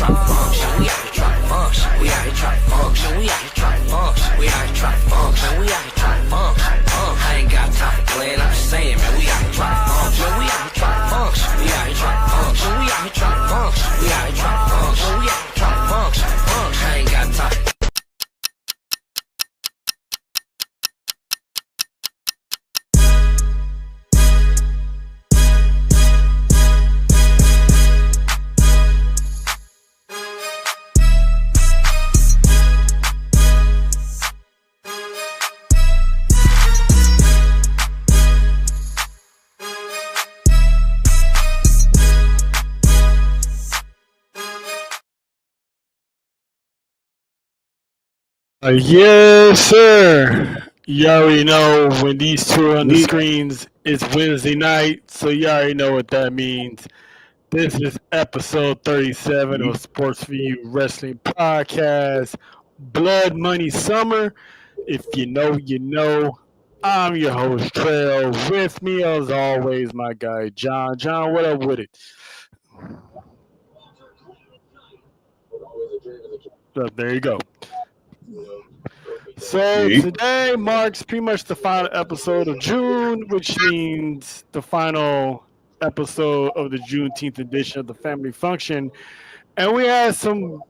try to function. We out here try to function. We out here try to function. We out here try to function. We out here try to function. We out here try to function. I ain't got time for playing. I'm just saying, man. We out here try to function. We out here try to function. We out here try to function. We out here try to function. We out here try to function. We out here try to function. I ain't got time. Yes, sir. You already know when these two are on the screens, it's Wednesday night, so you already know what that means. This is episode 37 of S4UWrestling podcast, Blood Money Summer. If you know, you know. I'm your host, Trail. With me, as always, my guy, John. John, what up with it? So, there you go. So today marks pretty much the final episode of June, which means the final episode of the Juneteenth edition of the Family Function. And we had some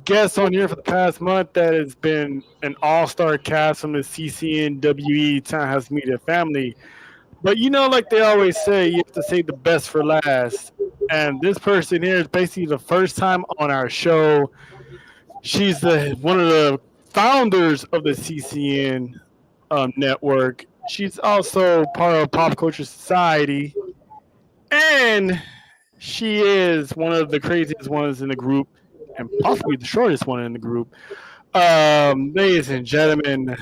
guests on here for the past month that has been an all-star cast from the CCNWE Townhouse Media family. But you know, like they always say, you have to save the best for last. And this person here is basically the first time on our show. She's one of the founders of the CCN network. She's also part of Pop Culture Society, and she is one of the craziest ones in the group, and possibly the shortest one in the group. Ladies and gentlemen,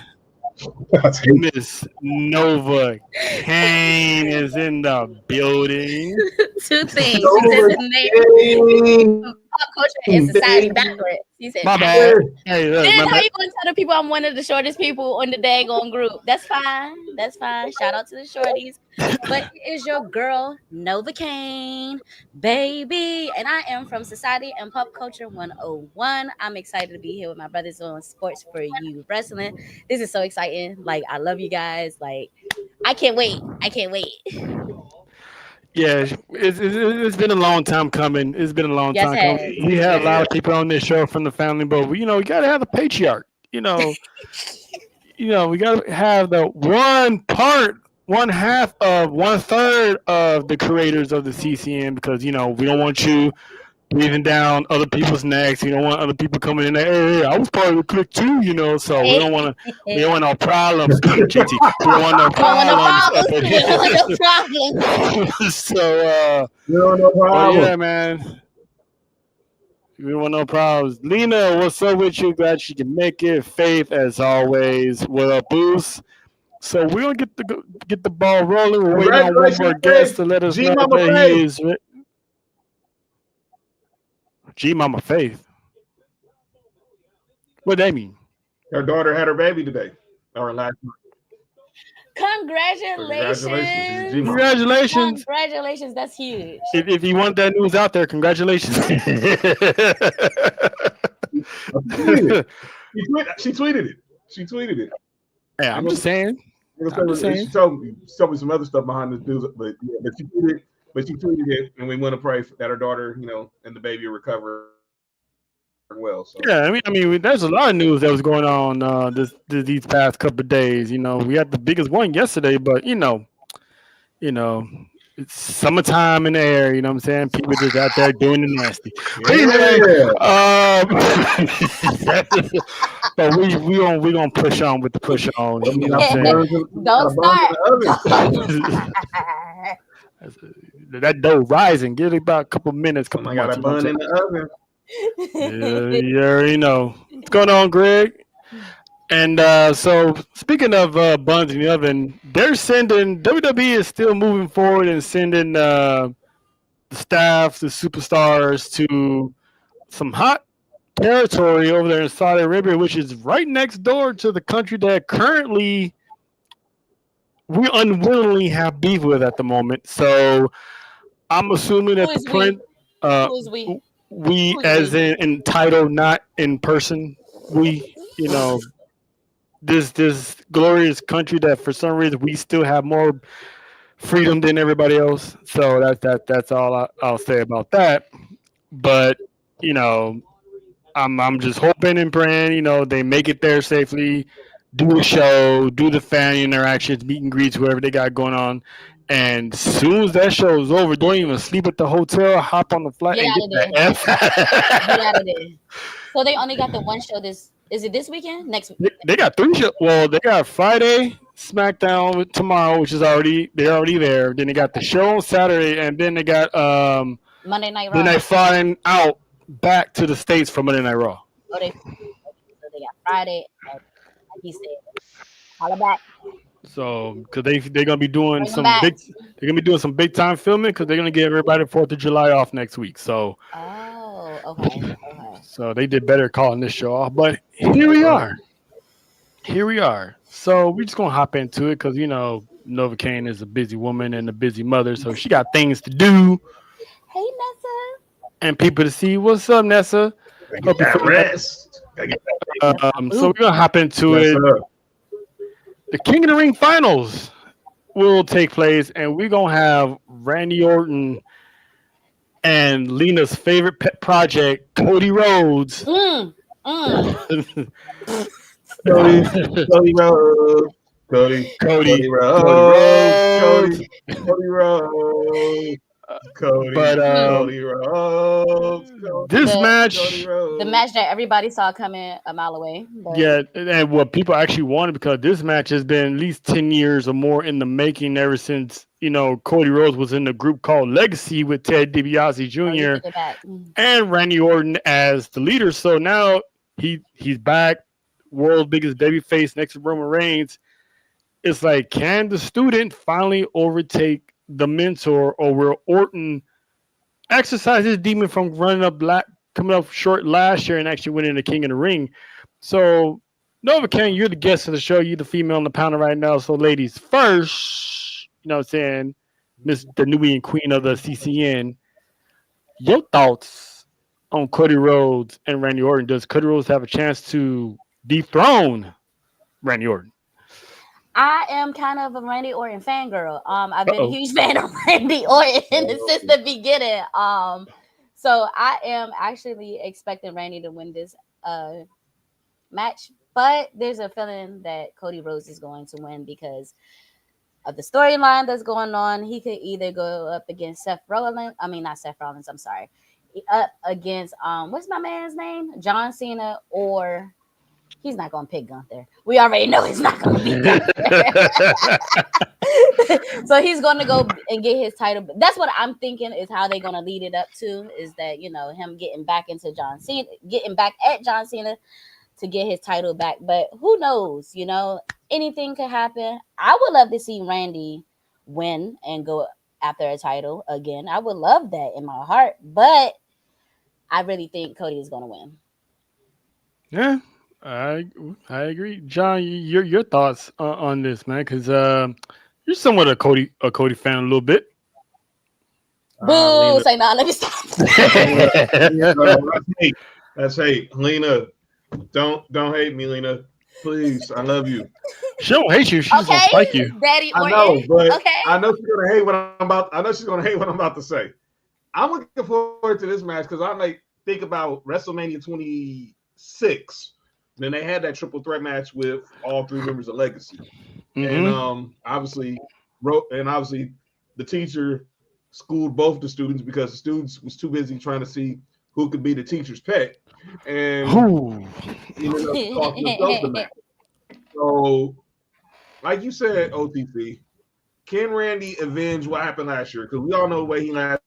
Miss Nova Kane is in the building. Two things. She said the name Pop Culture and Society backwards. You said my bad. Hey, look, then how you gonna tell the people I'm one of the shortest people on the daggone group? That's fine. That's fine. Shout out to the shorties. But it's your girl Nova Kane, baby, and I am from Society and Pop Culture 101. I'm excited to be here with my brothers on Sports for You Wrestling. This is so exciting. Like, I love you guys. Like, I can't wait. I can't wait. Yeah, it's been a long time coming. It's been a long time coming. We have a lot of people on this show from the family, but we gotta have the patriarch. We gotta have the one third of the creators of the CCN, because we don't want you breathing down other people's necks. We don't want other people coming in there. Hey, I was part of the clique too, So we don't want no problems. JT. We don't want no problems. So yeah, man. We don't want no problems. Lena, what's up with you? Glad she can make it. Faith, as always. What up, Boost? So we're gonna get the ball rolling. We're waiting on one more guest to let us know that he is. G Mama Faith. What that mean? Her daughter had her baby today, or last month. Congratulations. Congratulations. Congratulations. That's huge. If you want that news out there, congratulations. She tweeted it. Yeah, I'm just saying. She told me some other stuff behind the news, but she tweeted it, and we want to pray that her daughter, and the baby recover well. So. Yeah, I mean, there's a lot of news that was going on these past couple of days. We had the biggest one yesterday, but it's summertime in the air. You know what I'm saying? People just out there doing the nasty. But we gonna push on with the push on. You know what I'm saying? Don't start. That dough rising. Give it about a couple minutes. I got a bun in the oven. Yeah, you already know. What's going on, Greg? And so, speaking of buns in the oven, WWE is still moving forward and sending the staff, the superstars, to some hot territory over there in Saudi Arabia, which is right next door to the country that currently we unwillingly have beef with at the moment. So I'm assuming that the print. Who's we? we, Who you as mean? in title, not in person. We, this glorious country that for some reason we still have more freedom than everybody else. So that's all I'll say about that. But you know, I'm just hoping and praying, they make it there safely, do a show, do the fan interactions, meet and greets, whoever they got going on. And as soon as that show is over, don't even sleep at the hotel, hop on the flight Get and out get of the there. Get F. out of there. So they only got the one show this is it this weekend? Next They got three shows. Well, they got Friday, SmackDown tomorrow, which is they're already there. Then they got the show on Saturday, and then they got Monday Night then Raw. they flying out back to the States for Monday Night Raw. Oh, so they got Friday and like he said, holla back. So, because they're gonna be doing Bring them back. they're gonna be doing some big time filming because they're gonna give everybody 4th of July off next week. So, Oh, okay. so they did better calling this show off. But here we are. Here we are. So we're just gonna hop into it because Nova Kane is a busy woman and a busy mother, so she got things to do Hey Nessa. and people to see. What's up, Nessa? Get that rest. So we're gonna hop into Yes, it. sir. The King of the Ring finals will take place, and we're gonna have Randy Orton and Lena's favorite pet project, Cody Rhodes. Mm. Cody Rhodes. Cody Rhodes. Cody Rhodes. Cody Rhodes. This match, the match that everybody saw coming a mile away. But yeah, and what people actually wanted, because this match has been at least 10 years or more in the making ever since Cody Rhodes was in the group called Legacy with Ted DiBiase Jr. And Randy Orton as the leader. So now he's back, world's biggest babyface next to Roman Reigns. It's like, can the student finally overtake the mentor, or will Orton exercise his demon from coming up short last year and actually winning the King of the Ring? So, Nova Kane, you're the guest of the show. You're the female on the panel right now. So, ladies first, what I'm saying, Miss the Nubian Queen of the CCN, your thoughts on Cody Rhodes and Randy Orton? Does Cody Rhodes have a chance to dethrone Randy Orton? I am kind of a Randy Orton fangirl. I've been a huge fan of Randy Orton since the beginning. So I am actually expecting Randy to win this match, but there's a feeling that Cody Rhodes is going to win because of the storyline that's going on. He could either go up against Seth Rollins. I mean, not Seth Rollins. I'm sorry. Up against what's my man's name? John Cena, or he's not going to pick Gunther. We already know he's not going to be Gunther. So he's going to go and get his title. That's what I'm thinking is how they're going to lead it up to, is that, him getting back into John Cena, getting back at John Cena to get his title back. But who knows, anything could happen. I would love to see Randy win and go after a title again. I would love that in my heart, but I really think Cody is going to win. Yeah. I agree, John. Your thoughts on this, man? Because you're somewhat a Cody fan a little bit. Boo! Say no. Let me stop. That's hate, Lena. Don't hate me, Lena. Please, I love you. She don't hate you. She just gonna spike you. Daddy Orton. I know, but okay. I know she's gonna hate what I'm about. I know she's gonna hate what I'm about to say. I'm looking forward to this match because I think about WrestleMania 26. Then they had that triple threat match with all three members of Legacy, and obviously the teacher schooled both the students because the students was too busy trying to see who could be the teacher's pet, and the match. So, like you said, OTC, can Randy avenge what happened last year? Because we all know the way he lost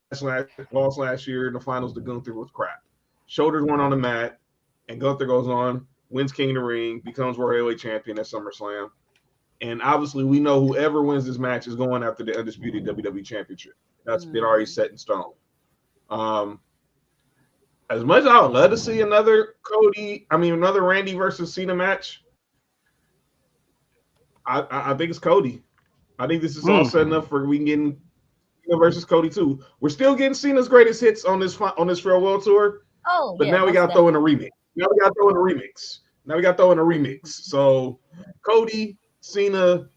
last year in the finals to Gunther was crap. Shoulders weren't on the mat, and Gunther goes on, wins King of the Ring, becomes World Heavyweight Champion at SummerSlam. And obviously, we know whoever wins this match is going after the undisputed WWE Championship. That's been already set in stone. As much as I would love to see another Randy versus Cena match, I think it's Cody. I think this is all setting up for we can Cena versus Cody too. We're still getting Cena's greatest hits on this farewell tour, Oh, but yeah, now we most got to throw in a definitely. remix. Now we got to throw in a remix. So Cody Cena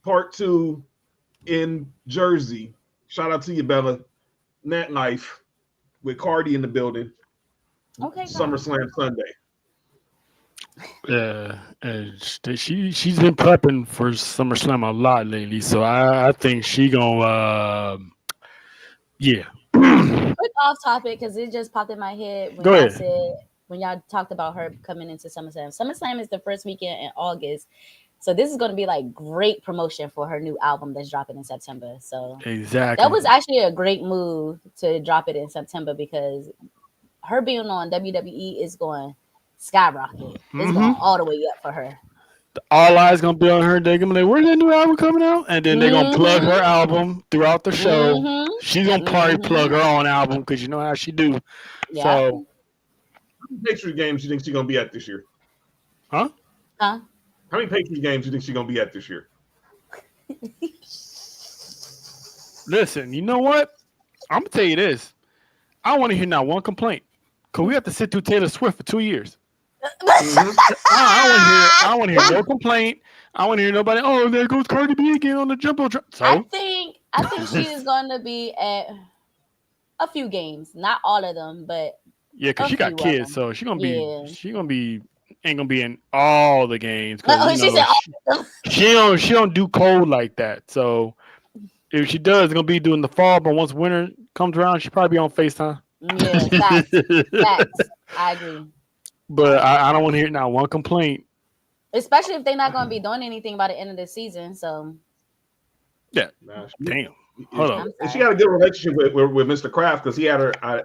Part 2 in Jersey. Shout out to you, Bella. Nat Knife with Cardi in the building. Okay, SummerSlam Sunday. Yeah, and she's been prepping for SummerSlam a lot lately, so I think she gonna yeah. quick off topic because it just popped in my head Go ahead. when y'all talked about her coming into SummerSlam. SummerSlam is the first weekend in August, so this is going to be like great promotion for her new album that's dropping in September. So that Exactly. was actually a great move to drop it in September because her being on WWE is going skyrocket. It's going all the way up for her. All eyes gonna be on her. They're gonna be like, "Where's that new album coming out?" And then they're gonna plug her Mm-hmm. album throughout the show. Mm-hmm. She's gonna probably plug Mm-hmm. her own album because you know how she do. Yeah. So, How many Patriots games you think she's gonna be at this year? huh? Huh? How many Patriots games you think she's gonna be at this year? Listen, you know what? I'm gonna tell you this. I don't want to hear not one complaint because we have to sit through Taylor Swift for 2 years. Mhm. I don't want to hear no complaint. I want to hear nobody. Oh, there goes Cardi B again on the jumbo. I So think she is going to be at a few games, not all of them, but yeah, because a she got few of kids, them. so Yeah. she gonna be ain't gonna be in all the games because Oh, you she know said all of them. she don't do cold like that. So if she does, it's gonna be doing the fall. But once winter comes around, she'll probably be on FaceTime. Yeah, facts. Facts. I agree. But I don't want to hear not one complaint. Especially if they're not going to be doing anything by the end of the season. So, Yeah, Nah, damn. Hold up. I'm and she sorry. got a good relationship with Mr. Kraft because he had her. I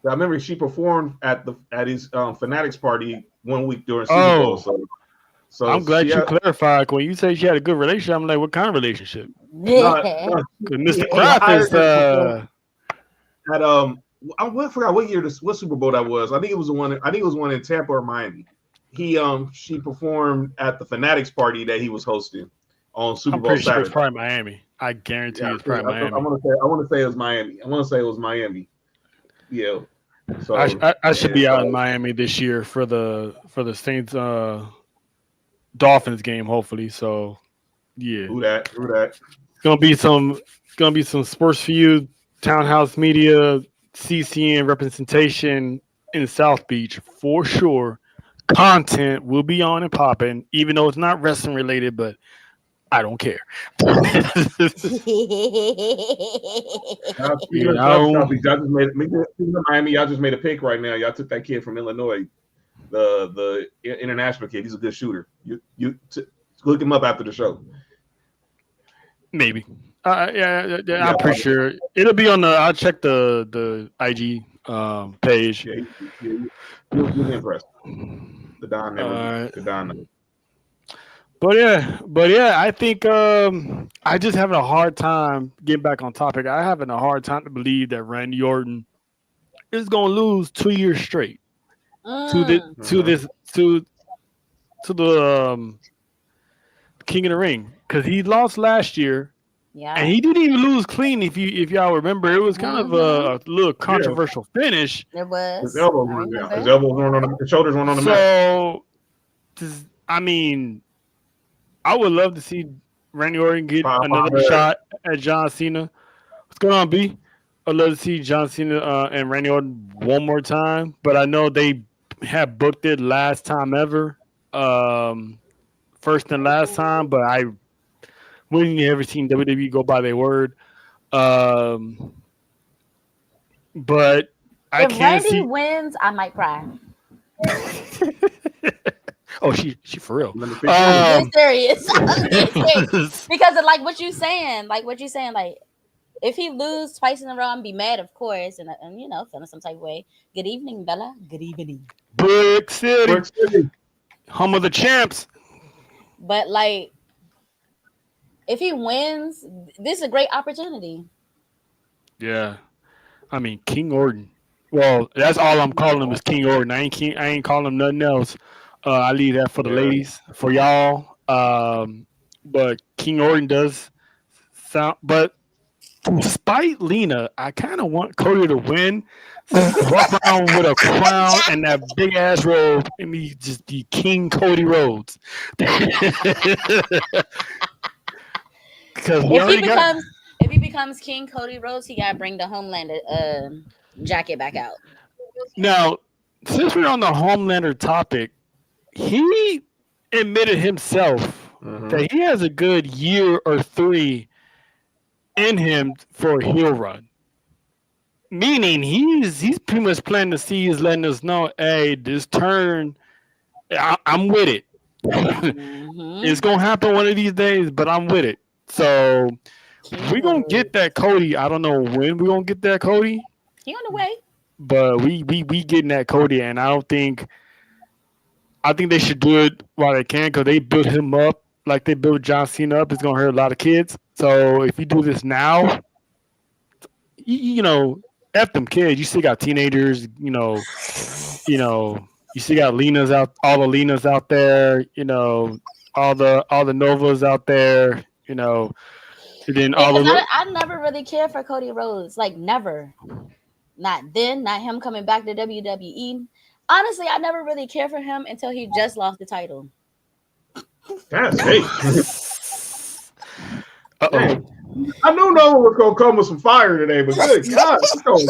remember she performed at his Fanatics party one week during Super Bowl. Oh, So I'm she glad you had clarified. When you say she had a good relationship, I'm like, what kind of relationship? not, Because he Mr. Kraft hired is her to perform at I forgot what Super Bowl that was. I think it was the one. I think it was one in Tampa or Miami. She performed at the Fanatics party that he was hosting on Super I'm Bowl pretty sure it's Saturday. probably Miami. I guarantee Yeah, it's probably I Miami. want to say it was Miami. I want to say it was Miami. Yeah. So I should and be out in so Miami this year for the Saints Dolphins game, hopefully. So yeah, who that? gonna be some sports for you, Townhouse Media, CCN representation in South Beach for sure. Content will be on and popping, even though it's not wrestling related, but I don't care. Speaking You of know, South Beach, y'all just speaking of Miami, y'all just made a pick right now. Y'all took that kid from Illinois, the international kid. He's a good shooter. Look him up after the show. maybe. Yeah, Yeah, I'm pretty sure it'll be on the. I'll check the IG page. yeah, you'll be impressed. The Don never be. Uh, The Don. but yeah, I think I just having a hard time getting back on topic. I having a hard time to believe that Randy Orton is gonna lose 2 years straight to the to Mhm. this to the King of the Ring because he lost last year and Yeah. he didn't even lose clean. If y'all remember, it was kind of a little Yeah, controversial finish. It his was. elbows I weren't down. His remember. elbows weren't on his shoulders weren't on the mat. So I mean, I would love to see Randy Orton get Pop another out there. shot at John Cena. What's going on, B? I'd love to see John Cena and Randy Orton one more time, but I know they had booked it last time ever, first and last time. But I wouldn't ever seen WWE go by their word. Um, but I If can't Randy see. wins, I might cry. Oh, she for real. Let me fix I'm Um, dead serious. I'm dead serious. Because of like what you saying, like if he lose twice in a row, I'm be mad, of course, and feeling some type of way. Good evening, Bella. Good evening. Brick City, Brick City. home of the champs. But like, if he wins, this is a great opportunity. Yeah, I mean King Orton. Well, that's all I'm calling him is King Orton. I ain't calling him nothing else. I leave that for the Yeah. ladies, for y'all. But King Orton does sound. But despite Lena, I kind of want Cody to win. So he can walk around with a crown and that big ass robe and be just the King Cody Rhodes. Because we If he already got. becomes King Cody Rhodes, he gotta bring the Homelander jacket back out. Now, since we're on the Homelander topic, he admitted himself that he has a good year or 3 in him for a heel run. Meaning he's pretty much planting the seeds, letting us know, hey, this turn, I'm with it. It's gonna happen one of these days, but I'm with it. So we're gonna get that Cody. I don't know when we're gonna get that Cody. He on the way. But we getting that Cody, and I think they should do it while they can because they built him up like they built John Cena up. It's gonna hurt a lot of kids. So if you do this now, you know, F them kids. You still got teenagers. You know, you still got Lena's out, all the Lena's out there. You know, all the Novas out there. You know, and then all the. I never really cared for Cody Rhodes. Like never. Not then. Not him coming back to WWE. Honestly, I never really cared for him until he just lost the title. That's hate. Uh-oh. I knew no one was gonna come with some fire today, but good God, I'm sorry.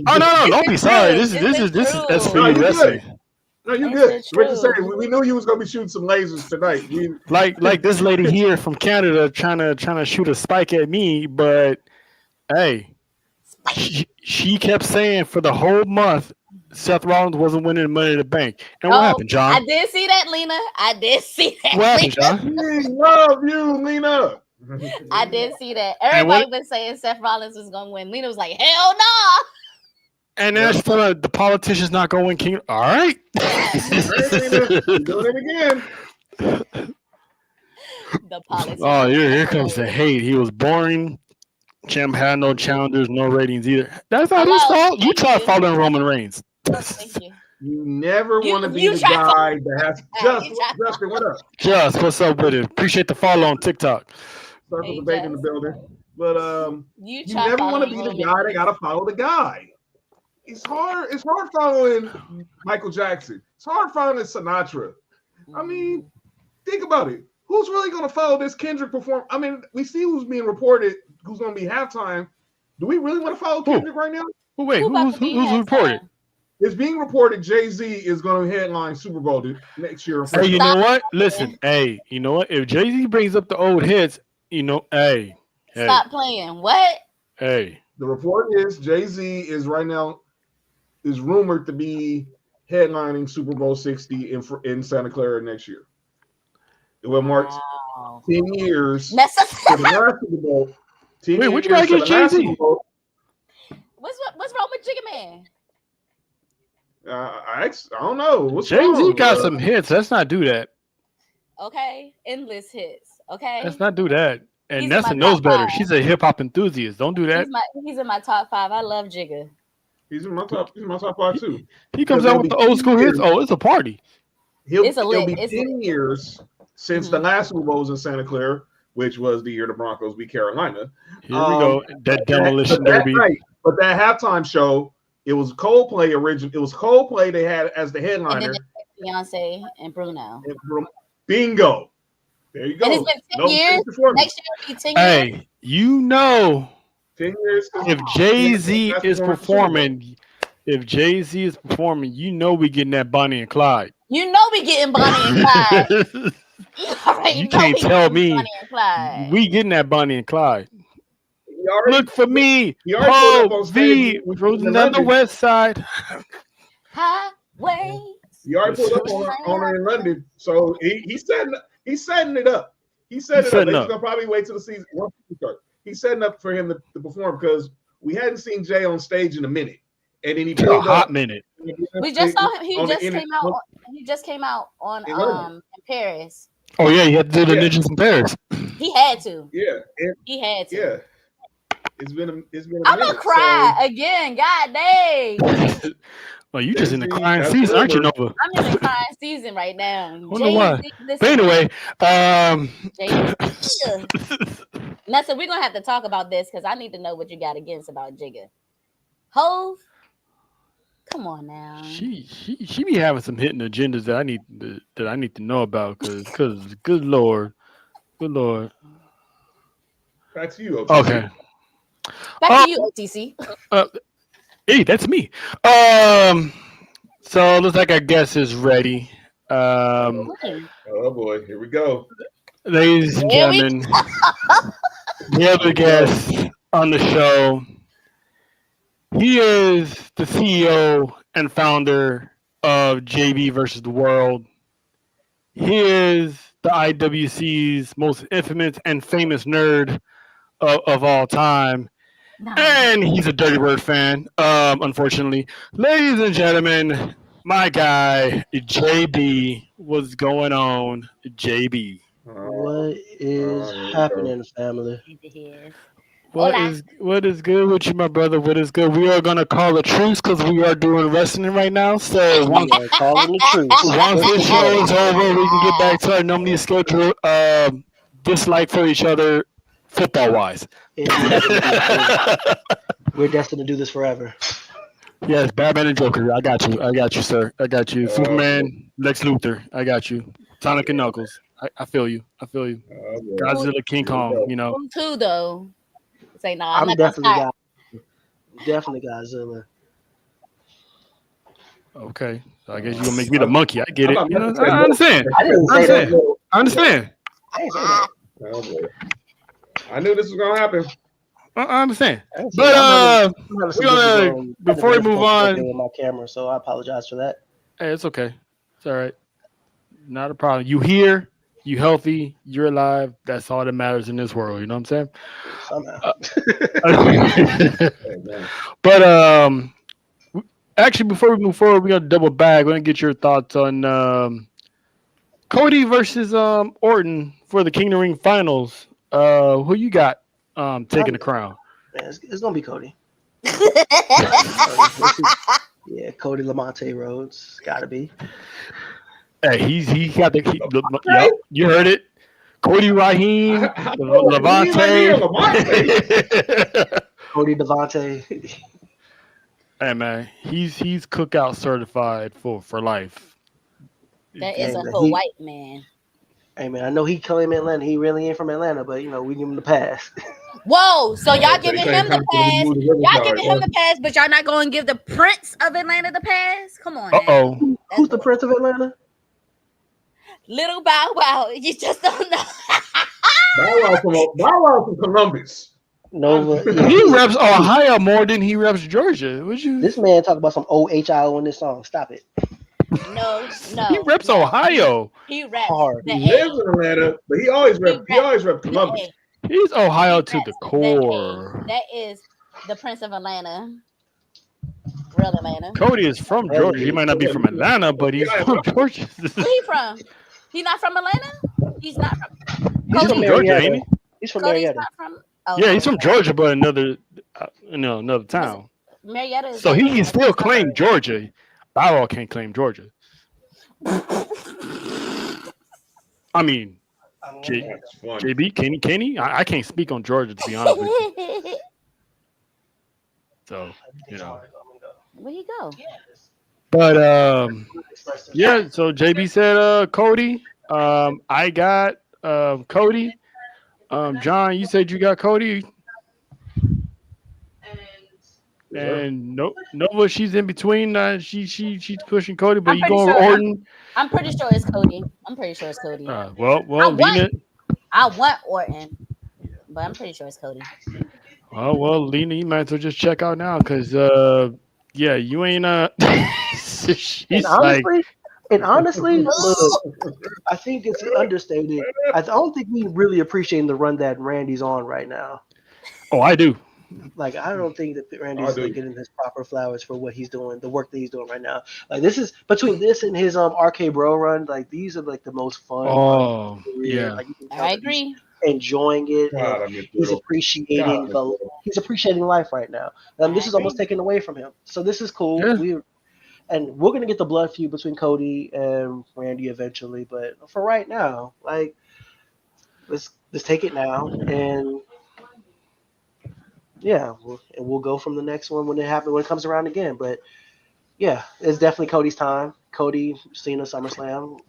Oh no, don't be sorry. This is S4UWrestling. No, you're good. We knew you was gonna be shooting some lasers tonight. Like this lady here from Canada trying to shoot a spike at me, but hey, she kept saying for the whole month Seth Rollins wasn't winning Money in the Bank. And what happened, John? I did see that, Lena. I did see that. What happened, John? We love you, Lena. I did see that. Everybody was saying Seth Rollins was gonna win. Lena was like, hell nah. And that's the politician's not going to win King. All right. Doing it again. The politician. Oh, here comes the hate. He was boring. Champ had no challengers, no ratings either. That's not his fault. You tried following Roman Reigns. Thank you. You never want to be the guy that has Justin, what up? What's up with it? Appreciate the follow on TikTok. Start with the debate in the building. But you never want to be the guy that gotta follow the guy. It's hard following Michael Jackson. It's hard following Sinatra. I mean, think about it. Who's really gonna follow this Kendrick perform? I mean, we see who's being reported, who's gonna be halftime. Do we really want to follow Kendrick right now? Wait, who's reported? It's being reported Jay-Z is going to headline Super Bowl next year. Hey, you know what? Listen, you know what? If Jay-Z brings up the old hits, Stop playing. What? Hey. The report is Jay-Z is right now is rumored to be headlining Super Bowl 60 in Santa Clara next year. It will mark 10 years to the last Super Bowl. Wait, what you got to get Jay-Z? What's wrong with Jigga Man? I don't know. Jay-Z got some hits. Let's not do that. Okay, endless hits. Okay, let's not do that. And Nessa knows better. She's a hip hop enthusiast. Don't do that. He's in my top 5. I love Jigga. He's in my top 5 too. He comes out with the old school hits. Oh, it's a party. It'll be 10 years since the last Super Bowl was in Santa Clara, which was the year the Broncos beat Carolina. Here we go. That demolition derby. But that halftime show. It was Coldplay original. It was Coldplay they had as the headliner. And then Beyonce and Bruno. Bingo. There you go. And it's been 10 years. Next year will be 10 years. Hey, 10 years. If Jay-Z is performing, we getting that Bonnie and Clyde. You know we getting Bonnie and Clyde. You can't tell me we getting that Bonnie and Clyde. Look for me. Oh, V. Frozen on the west side. Highway. He already put up on her in London. So he's setting it up. He's setting it up. He's gonna probably wait till the season once he starts. He's setting up for him to perform because we hadn't seen Jay on stage in a minute. And then he put a hot minute. We just saw him. He just came out on in Paris. Oh yeah, he had to do the Ninjas in Paris. He had to. Yeah. He had to. Yeah. It's been a I'm gonna cry again. God dang. Well, you just in the See, crying that's season, aren't you, rumor. Nova? I'm in the crying season right now. Wonder why. Jay-Z, But listen, anyway, Jay-Z. Nessa, we're gonna have to talk about this because I need to know what you got against about Jigga. Hove, come on now. she be having some hidden agendas that I need to know about because good lord. Back to you, OTC. Okay. Back to you, OTC. Hey, that's me. So it looks like our guest is ready. Oh boy, here we go. Ladies and Here we gentlemen, the other guest on the show. He is the CEO and founder of JV versus the World. He is the IWC's most infamous and famous nerd of all time. No. And he's a Dirty Word fan, unfortunately. Ladies and gentlemen, my guy, JB. What's going on, JB? What is happening, family? Hola. What is good with you, my brother? What is good? We are gonna call a truce because we are doing wrestling right now. So We are calling the truth. once this show is over, we can get back to our normally scheduled dislike for each other, football wise. We're destined to do this forever. Yes, Batman and Joker. I got you, sir. I got you. Superman, Lex Luthor. I got you. Sonic and Knuckles. I feel you. Godzilla, King Kong. You know. Who too though? Say no. I'm not definitely Godzilla. Okay. So I guess you're gonna make me the monkey. I get it. You know, I I understand. didn't say that. I understand. I didn't say that. Oh boy. I knew this was gonna happen. I understand. I didn't say But that. we're gonna before we move on. With my camera, so I apologize for that. Hey, it's okay. It's all right. Not a problem. You here? You healthy? You're alive. That's all that matters in this world. You know what I'm saying? Somehow. But actually, before we move forward, we're gonna double back. We're gonna get your thoughts on Cody versus Orton for the King of the Ring finals. Who you got taking the crown? Man, it's gonna be Cody. Yeah, Cody Lamonte Rhodes. Gotta be. Hey, he got yep, you heard it. Cody Raheem, Levante. Cody Devontae. Hey man, he's cookout certified for life. That is a man, whole white man. Hey man, I know he claimed Atlanta. He really ain't from Atlanta, but we give him the pass. Whoa, so y'all giving him the pass. Y'all giving him the pass, but y'all not going to give the Prince of Atlanta the pass? Come on. Uh-oh. Who's the Prince of Atlanta? Little Bow Wow. You just don't know. Bow Wow from Columbus. Nova. He reps Ohio more than he reps Georgia. Would you? This man talk about some OHIO in this song. Stop it. No. He reps Ohio. He reps Hard. the He lives in Atlanta, but he always reps Columbus. He's Ohio to the core. That is the Prince of Atlanta. Real Atlanta. Cody is from Georgia. He might not be from Atlanta, but he's from Georgia. Where he from? He not from Atlanta? He's not from. He's from Georgia, ain't he? He's from Cody's Marietta. not from. Oh, Yeah, he's from Georgia, but another town. Marietta. Is So he can still claim Georgia. Bow Wow can't claim Georgia. I mean, JB, Kenny. I can't speak on Georgia, to be honest with you. So, Where he go? But yeah. So JB said Cody. I got Cody. John, you said you got Cody. And Nova, she's in between. She's pushing Cody, but you going with Orton? I'm pretty sure it's Cody. Well, Lena. I want Orton, but I'm pretty sure it's Cody. Well, Lena, you might as well just check out now, because yeah, you ain't she's honestly, look, I think it's understated. I don't think we really appreciate the run that Randy's on right now. Oh, I do. Like, I don't think that Randy's getting his proper flowers for what he's doing, the work that he's doing right now. Like, this is between this and his RK Bro run. Like, these are like the most fun. Oh, yeah. Like, I agree. Enjoying it. He's appreciating he's appreciating life right now. This is almost taken away from him. So this is cool. Yeah. and we're gonna get the blood feud between Cody and Randy eventually. But for right now, like let's take it now, and yeah, we'll go from the next one when it comes around again. But yeah, it's definitely Cody's time. Cody, Cena, SummerSlam.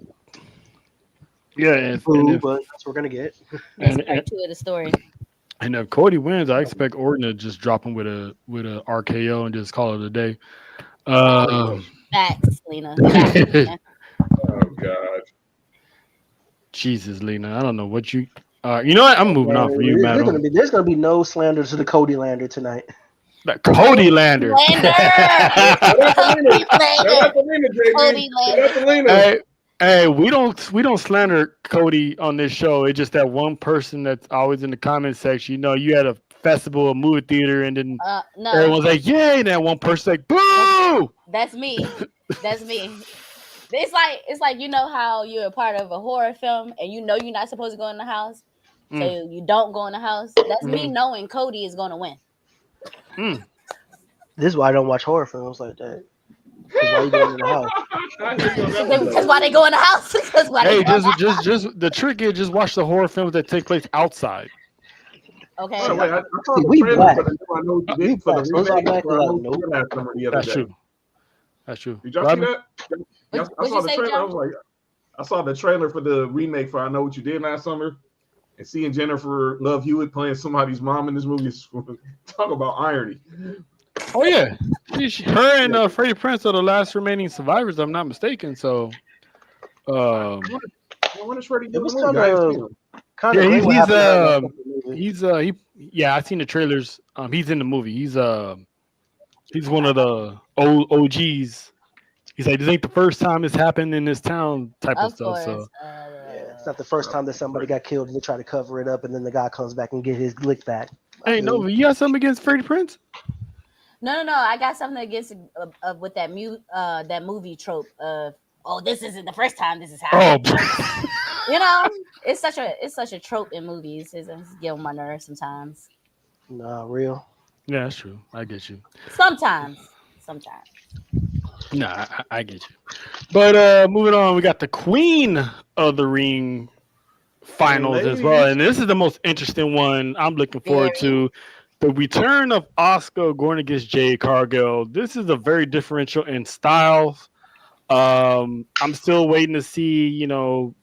Yeah, But that's what we're gonna get. That's and, part 2 of the story. and if Cody wins, I expect Orton to just drop him with a RKO and just call it a day. Facts, Lena. Facts, Lena. Oh God. Jesus, Lena, I don't know what you. You know what? I'm moving on from you, Matt. There's gonna be no slander to the Cody Lander tonight. Cody Lander. Cody Lander. Hey, we don't slander Cody on this show. It's just that one person that's always in the comment section. You know, you had a festival, a movie theater, and then No. everyone's like, "Yay!" And that one person's like, "Boo!" That's me. That's me. It's like you know how you're a part of a horror film and you know you're not supposed to go in the house, so you don't go in the house. That's me knowing Cody is going to win. This is why I don't watch horror films like that. Because why you going in the house? Because why they go in the house? Hey, just the trick is just watch the horror films that take place outside. Okay. Oh, wait, I saw the We trailer black. for the I Know What You Did for the Those are remake black. for I Know What You Did last summer the other That's day. true. That's true. Did y'all see that? I What'd saw you the say, trailer. I John? was like, I saw the trailer for the remake for I Know What You Did last summer, and seeing Jennifer Love Hewitt playing somebody's mom in this movie is talk about irony. Oh yeah, her and Freddie Prinze are the last remaining survivors. If I'm not mistaken. So, I wonder if Freddie It did was the movie. I ain't seen him. kind of great. What happened to her in that movie. Yeah, I've seen the trailers. He's in the movie. He's one of the OGs. He's like, this ain't the first time it's happened in this town type of Of stuff. course. So It's not the first time that somebody got killed and they try to cover it up, and then the guy comes back and get his lick back. hey, no, you got something against Freddie Prinze? No. I got something against with that that movie trope of this isn't the first time this has happened. Oh, You know, it's such a trope in movies. It's get on my nerves sometimes. Nah, real. yeah, that's true. I get you. Sometimes. Nah, I get you. But moving on, we got the Queen of the Ring finals as well, and this is the most interesting one. I'm looking forward to the return of Asuka going against Jade Cargill. This is a very differential in styles. I'm still waiting to see, you know,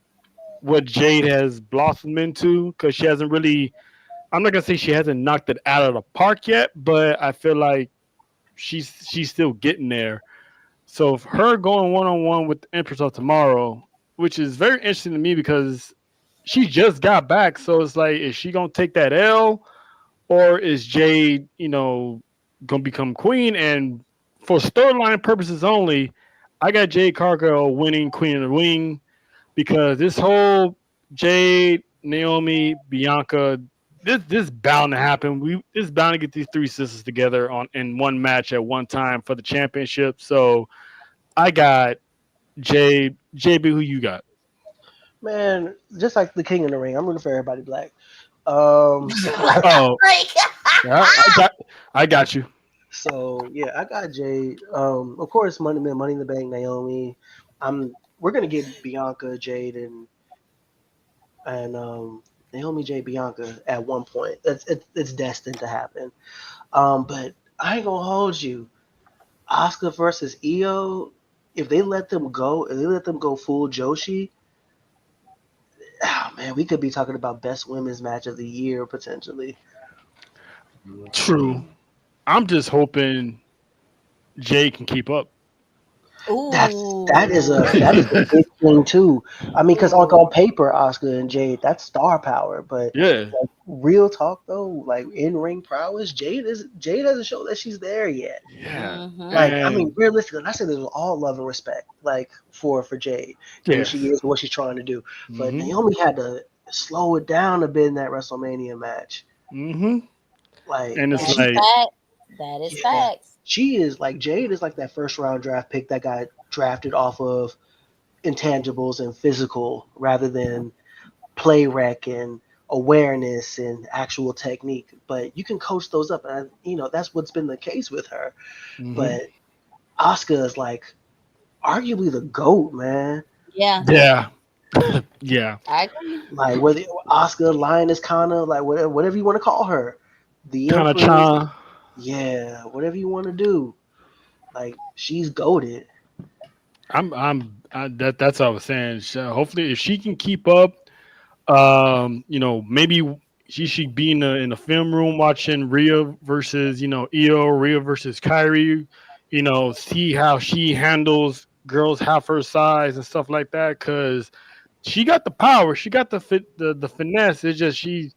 what Jade has blossomed into because she hasn't really. I'm not gonna say she hasn't knocked it out of the park yet, but I feel like she's still getting there. So if her going one-on-one with the Empress of Tomorrow, which is very interesting to me because she just got back, so it's like, is she gonna take that L, or is Jade, you know, gonna become queen? And for storyline purposes only, I got Jade Cargill winning Queen of the Ring because this whole Jade, Naomi, Bianca, this is bound to happen. This is bound to get these three sisters together in one match at one time for the championship. So I got Jade. JB, who you got? Man, just like the King of the Ring, I'm rooting for everybody black. Oh, yeah, I got you. So yeah, I got Jade. Of course, Money in the Bank, Naomi. We're gonna get Bianca, Jade, and Naomi, Jade, Bianca at one point. It's destined to happen. But I ain't gonna hold you. Asuka versus Io. If they let them go full Joshi, oh man, we could be talking about best women's match of the year potentially. True. I'm just hoping Jay can keep up. That is a big thing too. I mean, because on paper, Asuka and Jade, that's star power. But Yeah, like, real talk though, like in ring prowess, Jade hasn't shown that she's there yet. yeah. Like, I mean, realistically, I say this with all love and respect, like for Jade, who she is, what she's trying to do. But Naomi had to slow it down a bit in that WrestleMania match. Like, and it's that is facts. She is like Jade is like that first round draft pick that got drafted off of intangibles and physical rather than play rec and awareness and actual technique. But you can coach those up, and that's what's been the case with her. But Asuka is like arguably the GOAT, man. Yeah, Yeah. Yeah. I agree. Like whether Oscar, Lioness, Kana, like whatever you want to call her, the Kind of Empress. cha. Yeah, whatever you want to do. Like she's goaded. That's what I was saying. Hopefully, if she can keep up, maybe she should be in the film room watching Rhea versus Io, Rhea versus Kyrie. See how she handles girls half her size and stuff like that. Because she got the power, she got the finesse. It's just she,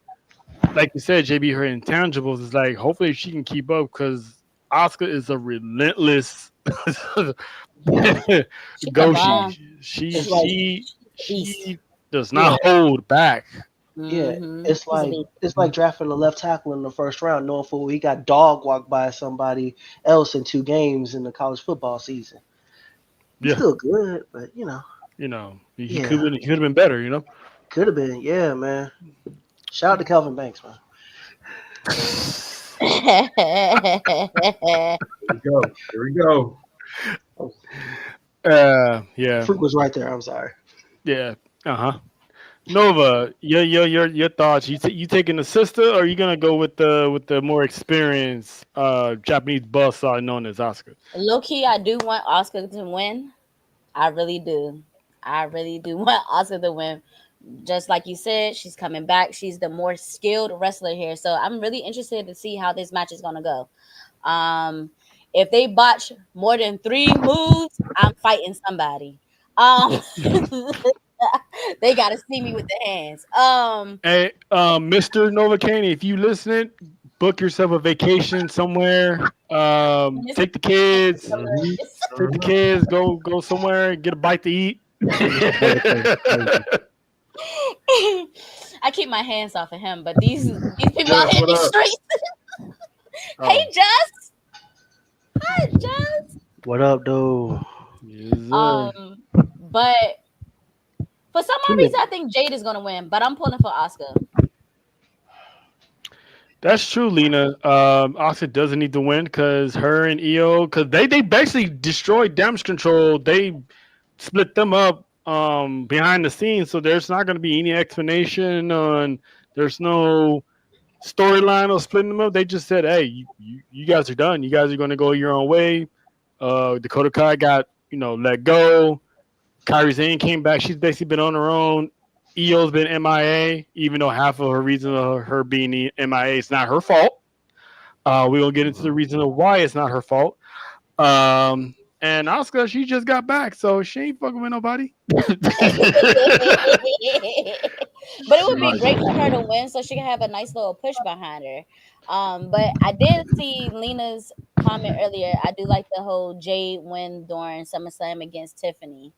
like you said, JB, her intangibles is like. Hopefully, she can keep up because Oscar is a relentless. She can Go bomb. It's like Beast. she does yeah, not hold back. yeah. Mm-hmm. It's He's a like beast. it's like drafting a left tackle in the first round, knowing full well he got dog walked by somebody else in 2 games in the college football season. He's Yeah, still good, but he could yeah, he could have been better. could have been. Yeah, man. Shout out to Kelvin Banks, man. Here we go. Here we go. Yeah, Fruit was right there. I'm sorry. yeah, Nova, your thoughts? You taking the sister, or are you gonna go with the more experienced Japanese buzzsaw known as Oscar? Low key, I do want Oscar to win. I really do. I really do want Oscar to win. Just like you said, she's coming back. She's the more skilled wrestler here. So I'm really interested to see how this match is gonna go. If they botch more than 3 moves, I'm fighting somebody. Um they gotta see me with the hands. Hey, Mr. Novocaine, if you listening, book yourself a vacation somewhere. Take the kids. Mhm. Take the kids. Go somewhere. Get a bite to eat. I keep my hands off of him, but these people out Jess, here in what these up? streets. Hey, Jess. Hi, Jess. What up, dude? Yes, sir. But for some He odd been reason, I think Jade is gonna win. But I'm pulling for Oscar. That's true, Lena. Oscar doesn't need to win because her and Io, because they basically destroyed Damage Control. They split them up behind the scenes, so there's not going to be any explanation on. There's no storyline of splitting them up. They just said, "Hey, you guys are done. You guys are going to go your own way." Dakota Kai got let go. Kairi Sane came back. She's basically been on her own. Io's been MIA, even though half of her reason of her being MIA is not her fault. We will get into the reason of why it's not her fault. And Asuka, she just got back, so she ain't fucking with nobody. But it would be Nice. great for her to win so she can have a nice little push behind her. But I did see Lena's comment earlier. I do like the whole Jade win during SummerSlam against Tiffany.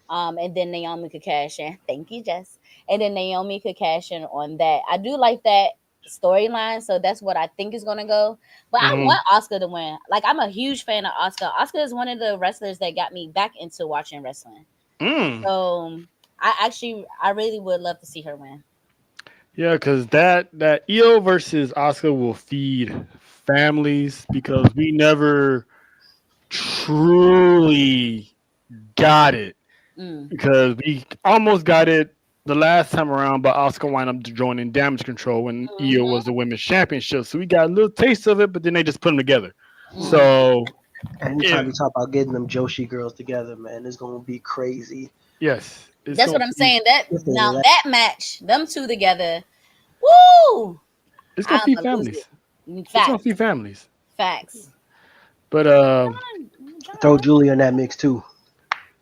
And then Naomi could cash in. Thank you, Jess. And then Naomi could cash in on that. I do like that storyline, so that's what I think is gonna go. But I Mhm. want Oscar to win. Like I'm a huge fan of Oscar. Oscar is one of the wrestlers that got me back into watching wrestling. Mm. So I really would love to see her win. Yeah, because that Io versus Asuka will feed families because we never truly got it. Mm. Because we almost got it the last time around, but Oscar wound up joining Damage Control when Io Mhm. was the Women's Championship. So we got a little taste of it, but then they just put them together. Mhm. So, anytime if, you talk about getting them Joshi girls together, man, it's gonna be crazy. yes, it's That's going what I'm to be saying. That It's now elect- that match, them two together, woo! it's going to I'm feed gonna lose families. it. It's going to Facts, feed families. facts. But Throw Julie in that mix too.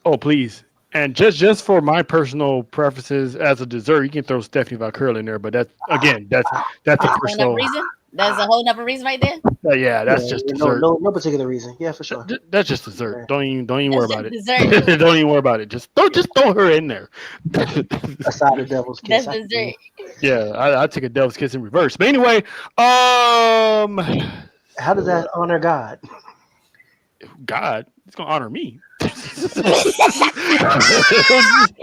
oh please. And just for my personal preferences as a dessert, you can throw Stephanie Valkyrie in there. But that's again, that's a That's a whole nother personal. reason. That's a whole nother reason right there. Yeah, Yeah, that's just no, dessert. no particular reason. Yeah, for sure. That's just dessert. Yeah. Don't even worry That's about just it. dessert. Don't even worry about it. Just throw her in there. Aside the devil's kiss. That's I dessert. Yeah, I take a devil's kiss in reverse. But anyway, How does that honor God? God, it's gonna honor me.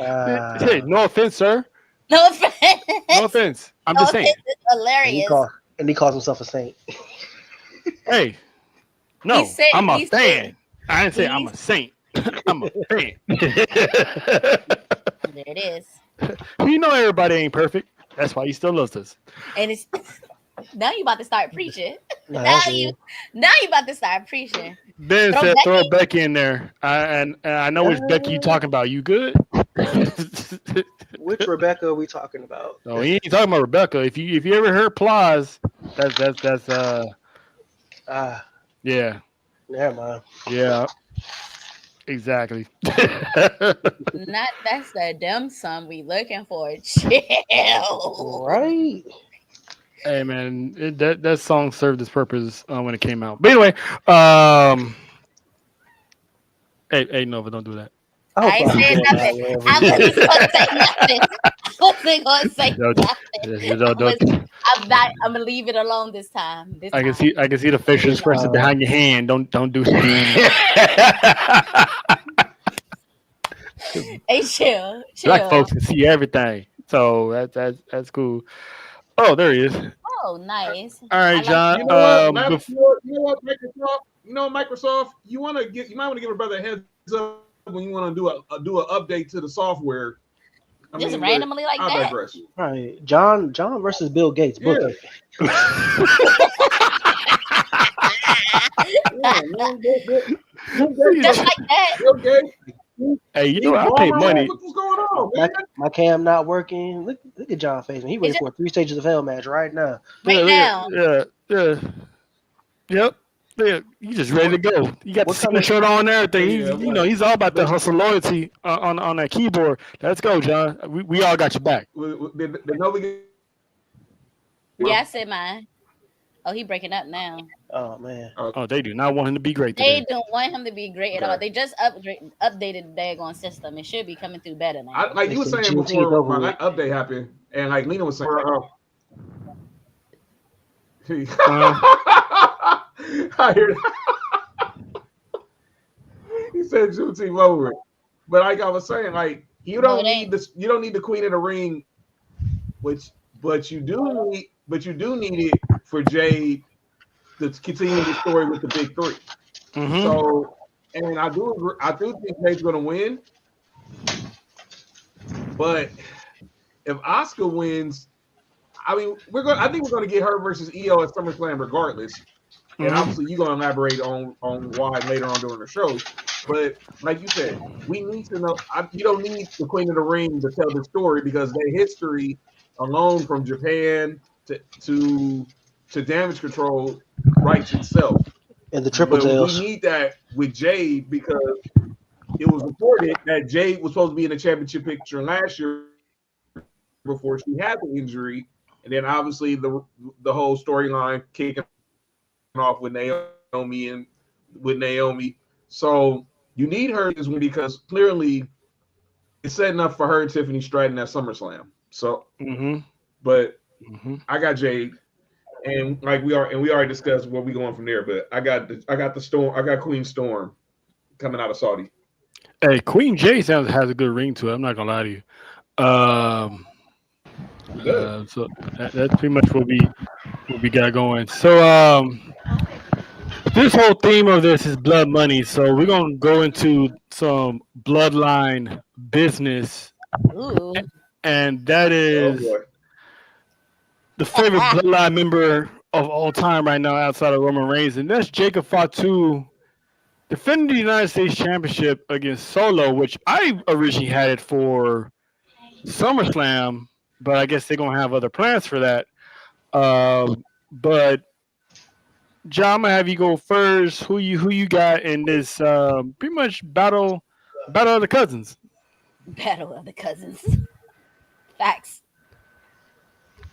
Uh, Hey, no offense, sir. No offense. No offense. I'm No just saying. offense. It's hilarious. and he calls himself a saint. Hey, no, said- I'm a he fan. said- I didn't say I'm a saint. I'm a fan. There it is. You know everybody ain't perfect. That's why he still loves us. And it's now you about to start preaching. No, now that's you it. now you about to start preaching. Ben Throw said, "Throw Becky. Becky in there." And I know which Becky you talking about. You good? Which Rebecca are we talking about? No, he ain't talking about Rebecca. If you ever heard applause, that's Ah, yeah, never mind. yeah, exactly. Not that's the dumb son we looking for. Chill. Right? Hey man, that song served its purpose when it came out. But anyway, um, hey Nova, don't do that. I I hope ain't y'all be saying doing nothing. that wherever I you wasn't go. gonna say nothing. I wasn't gonna say Don't, nothing. I'm not. I'm gonna leave it alone this time. This I can time. see the facial expression behind your hand. Don't do that. Hey, chill, Black chill. folks can see everything, so that's cool. Oh, there he is. Oh, nice. All I right, like John. You that. know what? You know what, Microsoft? Microsoft. You might want to give a brother a heads up when you want to do an update to the software. I Just mean, but randomly like I that. digress. Right. John versus Bill Gates. Yeah, Book it. yeah, man. Bill Just Gates, like that. Bill Gates, Hey, you know Steve what? I pay Ballmer. money. What's going on, My, man? my cam not working. Look at John face, man. He ready It's just for a 3 stages of hell match right now. Yeah, right look at now. yeah. Yep. Yeah, you just ready to What go. You got the what kind of signature on and everything. Yeah, He's all about the but hustle loyalty on that keyboard. Let's go, John. We all got your back. did Nova get Yeah, I said mine. Oh, he breaking up now. oh man. Oh, they do not want him to be great They today. don't want him to be great at all. okay? They just updated the daggone system. It should be coming through better now. Like They you were said saying Juneteenth before over my with. update happened, and like Lena was saying, Uh, I hear that. He said Juneteenth over it. But like I was saying, like you No, don't it need ain't. this. You don't need the Queen of the Ring, which but you do need it for Jade to continue the story with the big three. mm-hmm. So, and I do think Jade's going to win. But if Oscar wins, I mean, I think we're going to get her versus EO at SummerSlam regardless. And Mm-hmm. obviously, you're going to elaborate on why later on during the show. But like you said, we need to know. You don't need the Queen of the Ring to tell the story because their history alone, from Japan to Damage Control, writes itself. And the triple But we tails. need that with Jade because it was reported that Jade was supposed to be in the championship picture last year before she had the injury, and then obviously the whole storyline kicking off with Naomi. So you need her this one because clearly it's setting up for her and Tiffany Stratton at SummerSlam. So, Mm-hmm. but Mm-hmm. I got Jade, and we already discussed where we going from there. But I got the Storm. I got Queen Storm coming out of Saudi. Hey, Queen J has a good ring to it. I'm not gonna lie to you. Um, Good. so that's pretty much what we got going. So this whole theme of this is blood money. So we're gonna go into some bloodline business, Ooh. and that Oh is boy. the favorite bloodline member of all time right now outside of Roman Reigns, and that's Jacob Fatu defending the United States Championship against Solo, which I originally had it for SummerSlam, but I guess they're gonna have other plans for that. But John, I'm gonna have you go first. Who you got in this pretty much battle of the cousins? Battle of the Cousins. Facts.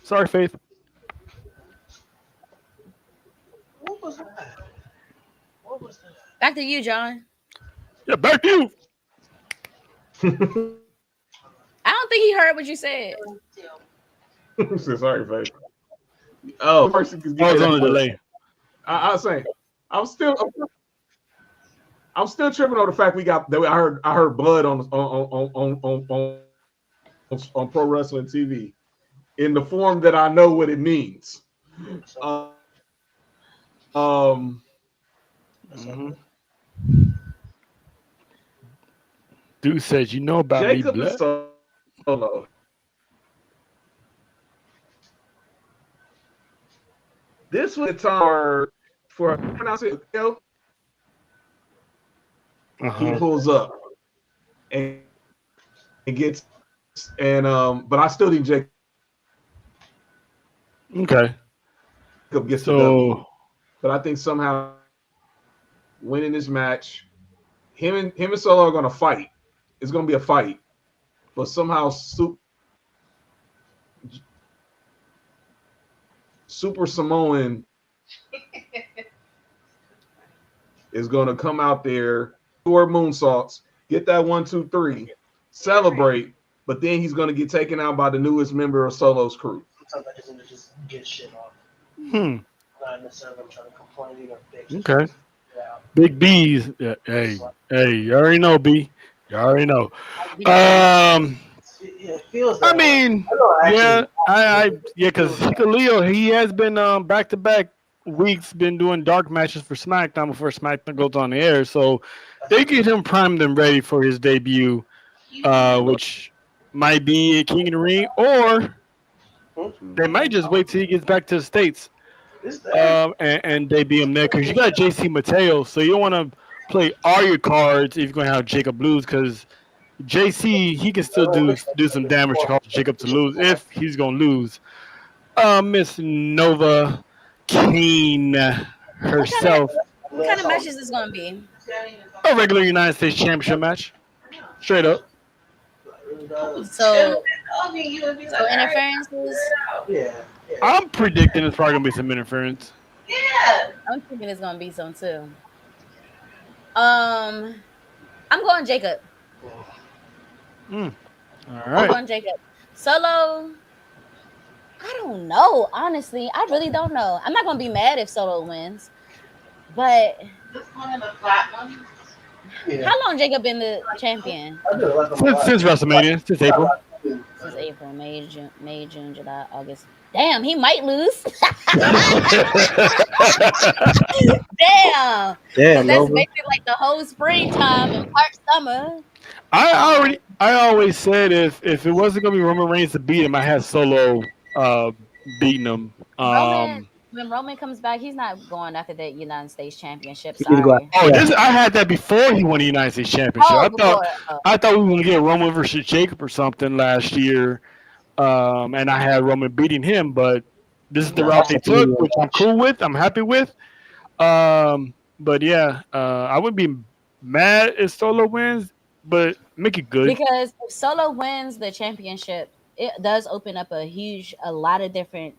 Sorry, Faith. What was that? What was that? Back to you, John. Yeah, back to you. I don't think he heard what you said. Sorry, Faith. Oh, person can I get was that on a word. delay. I was saying, I'm still tripping on the fact that I heard blood on Pro Wrestling TV in the form that I know what it means. Mm-hmm. Dude says, "You know about me, Jacob and blood." Solo. This was a time for pronounce it. He Uh-huh. pulls up and gets but I still think Jacob Okay. gets the W. So, But I think somehow winning this match, him and Solo are gonna fight. It's gonna be a fight, but somehow Super Samoan is gonna come out there, four moonsaults, get that 1, 2, 3, celebrate, but then he's gonna get taken out by the newest member of Solo's crew. Sometimes I just want to just get shit off. hmm. Not necessarily I'm trying to complain or bitch. Okay. Yeah. Big B's. Yeah, hey, you already know, B. You already know. Um, It feels I that way. mean, I know yeah, actually. yeah, because Leo, he has been back to back weeks been doing dark matches for SmackDown before SmackDown goes on the air, so they get him primed and ready for his debut, which might be a King of the Ring, or they might just wait till he gets back to the States, It's there. and debut him there because you got JC Mateo, so you don't want to play all your cards if you're gonna have Jacob lose because JC he can still do some damage to cause Jacob to lose if he's gonna lose. Miss Nova Kane What kind of herself, what kind of matches is gonna be? a regular United States Championship match, straight up. So interferences. Yeah. I'm predicting it's probably gonna be some interference. I'm thinking it's gonna be some too. I'm going Jacob. All I'm right. going Jacob. Solo. I don't know. Honestly, I really don't know. I'm not gonna be mad if Solo wins, but Yeah. how long Jacob been the champion? I do like Since WrestleMania, since April. Since April, May, June, July, August. Damn, he might lose. Damn, Damn, that's Nova. basically like the whole springtime and part summer. I always said if it wasn't gonna be Roman Reigns to beat him, I had Solo beating him. When Roman comes back, he's not going after that United States Championship. You need to go Sorry. Oh, Yeah. I had that before he won the United States Championship. Oh, before. I thought we were gonna get Roman versus Jacob or something last year, and I had Roman beating him, but this is the route they took, which I'm cool with. I'm happy with. But yeah, I wouldn't be mad if Solo wins, but make it good. Because if Solo wins the championship, it does open up a lot of different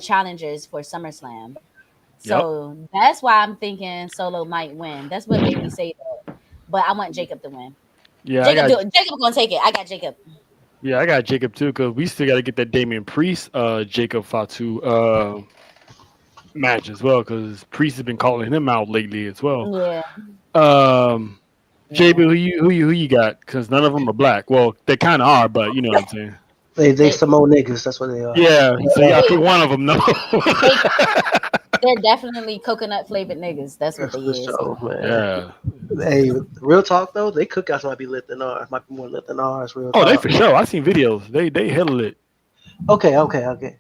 challengers for SummerSlam. So that's why I'm thinking Solo might win. That's what made me say that. But I want Jacob to win. Yeah, Jacob gonna take it. I got Jacob. I got Jacob too because we still got to get that Damian Priest, Jacob Fatu match as well because Priest has been calling him out lately as well. Yeah. JB, who you got? Because none of them are black. Well, they kind of are, but you know what I'm saying. They Samoan niggas. That's what they are. Yeah, so you got to pick one of them. No. They're definitely coconut flavored niggas. That's what they is. So, man. Yeah. Hey, real talk though, they cookouts might be lit than ours. Might be more lit than ours. Real Oh, talk. they for sure. I seen videos. They hella lit. Okay.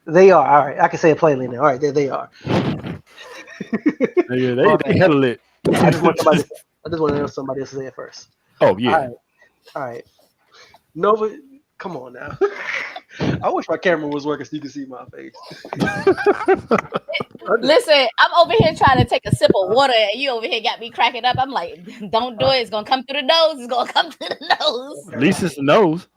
They are all right. I can say it plainly now. All right, there they are. Yeah, they hella lit. I just want to know somebody else to say it first. Oh yeah. All right. Nova, come on now. I wish my camera was working so you could see my face. Listen, I'm over here trying to take a sip of water, and you over here got me cracking up. I'm like, don't do it. It's gonna come through the nose. It's gonna come through the nose. At least it's the nose.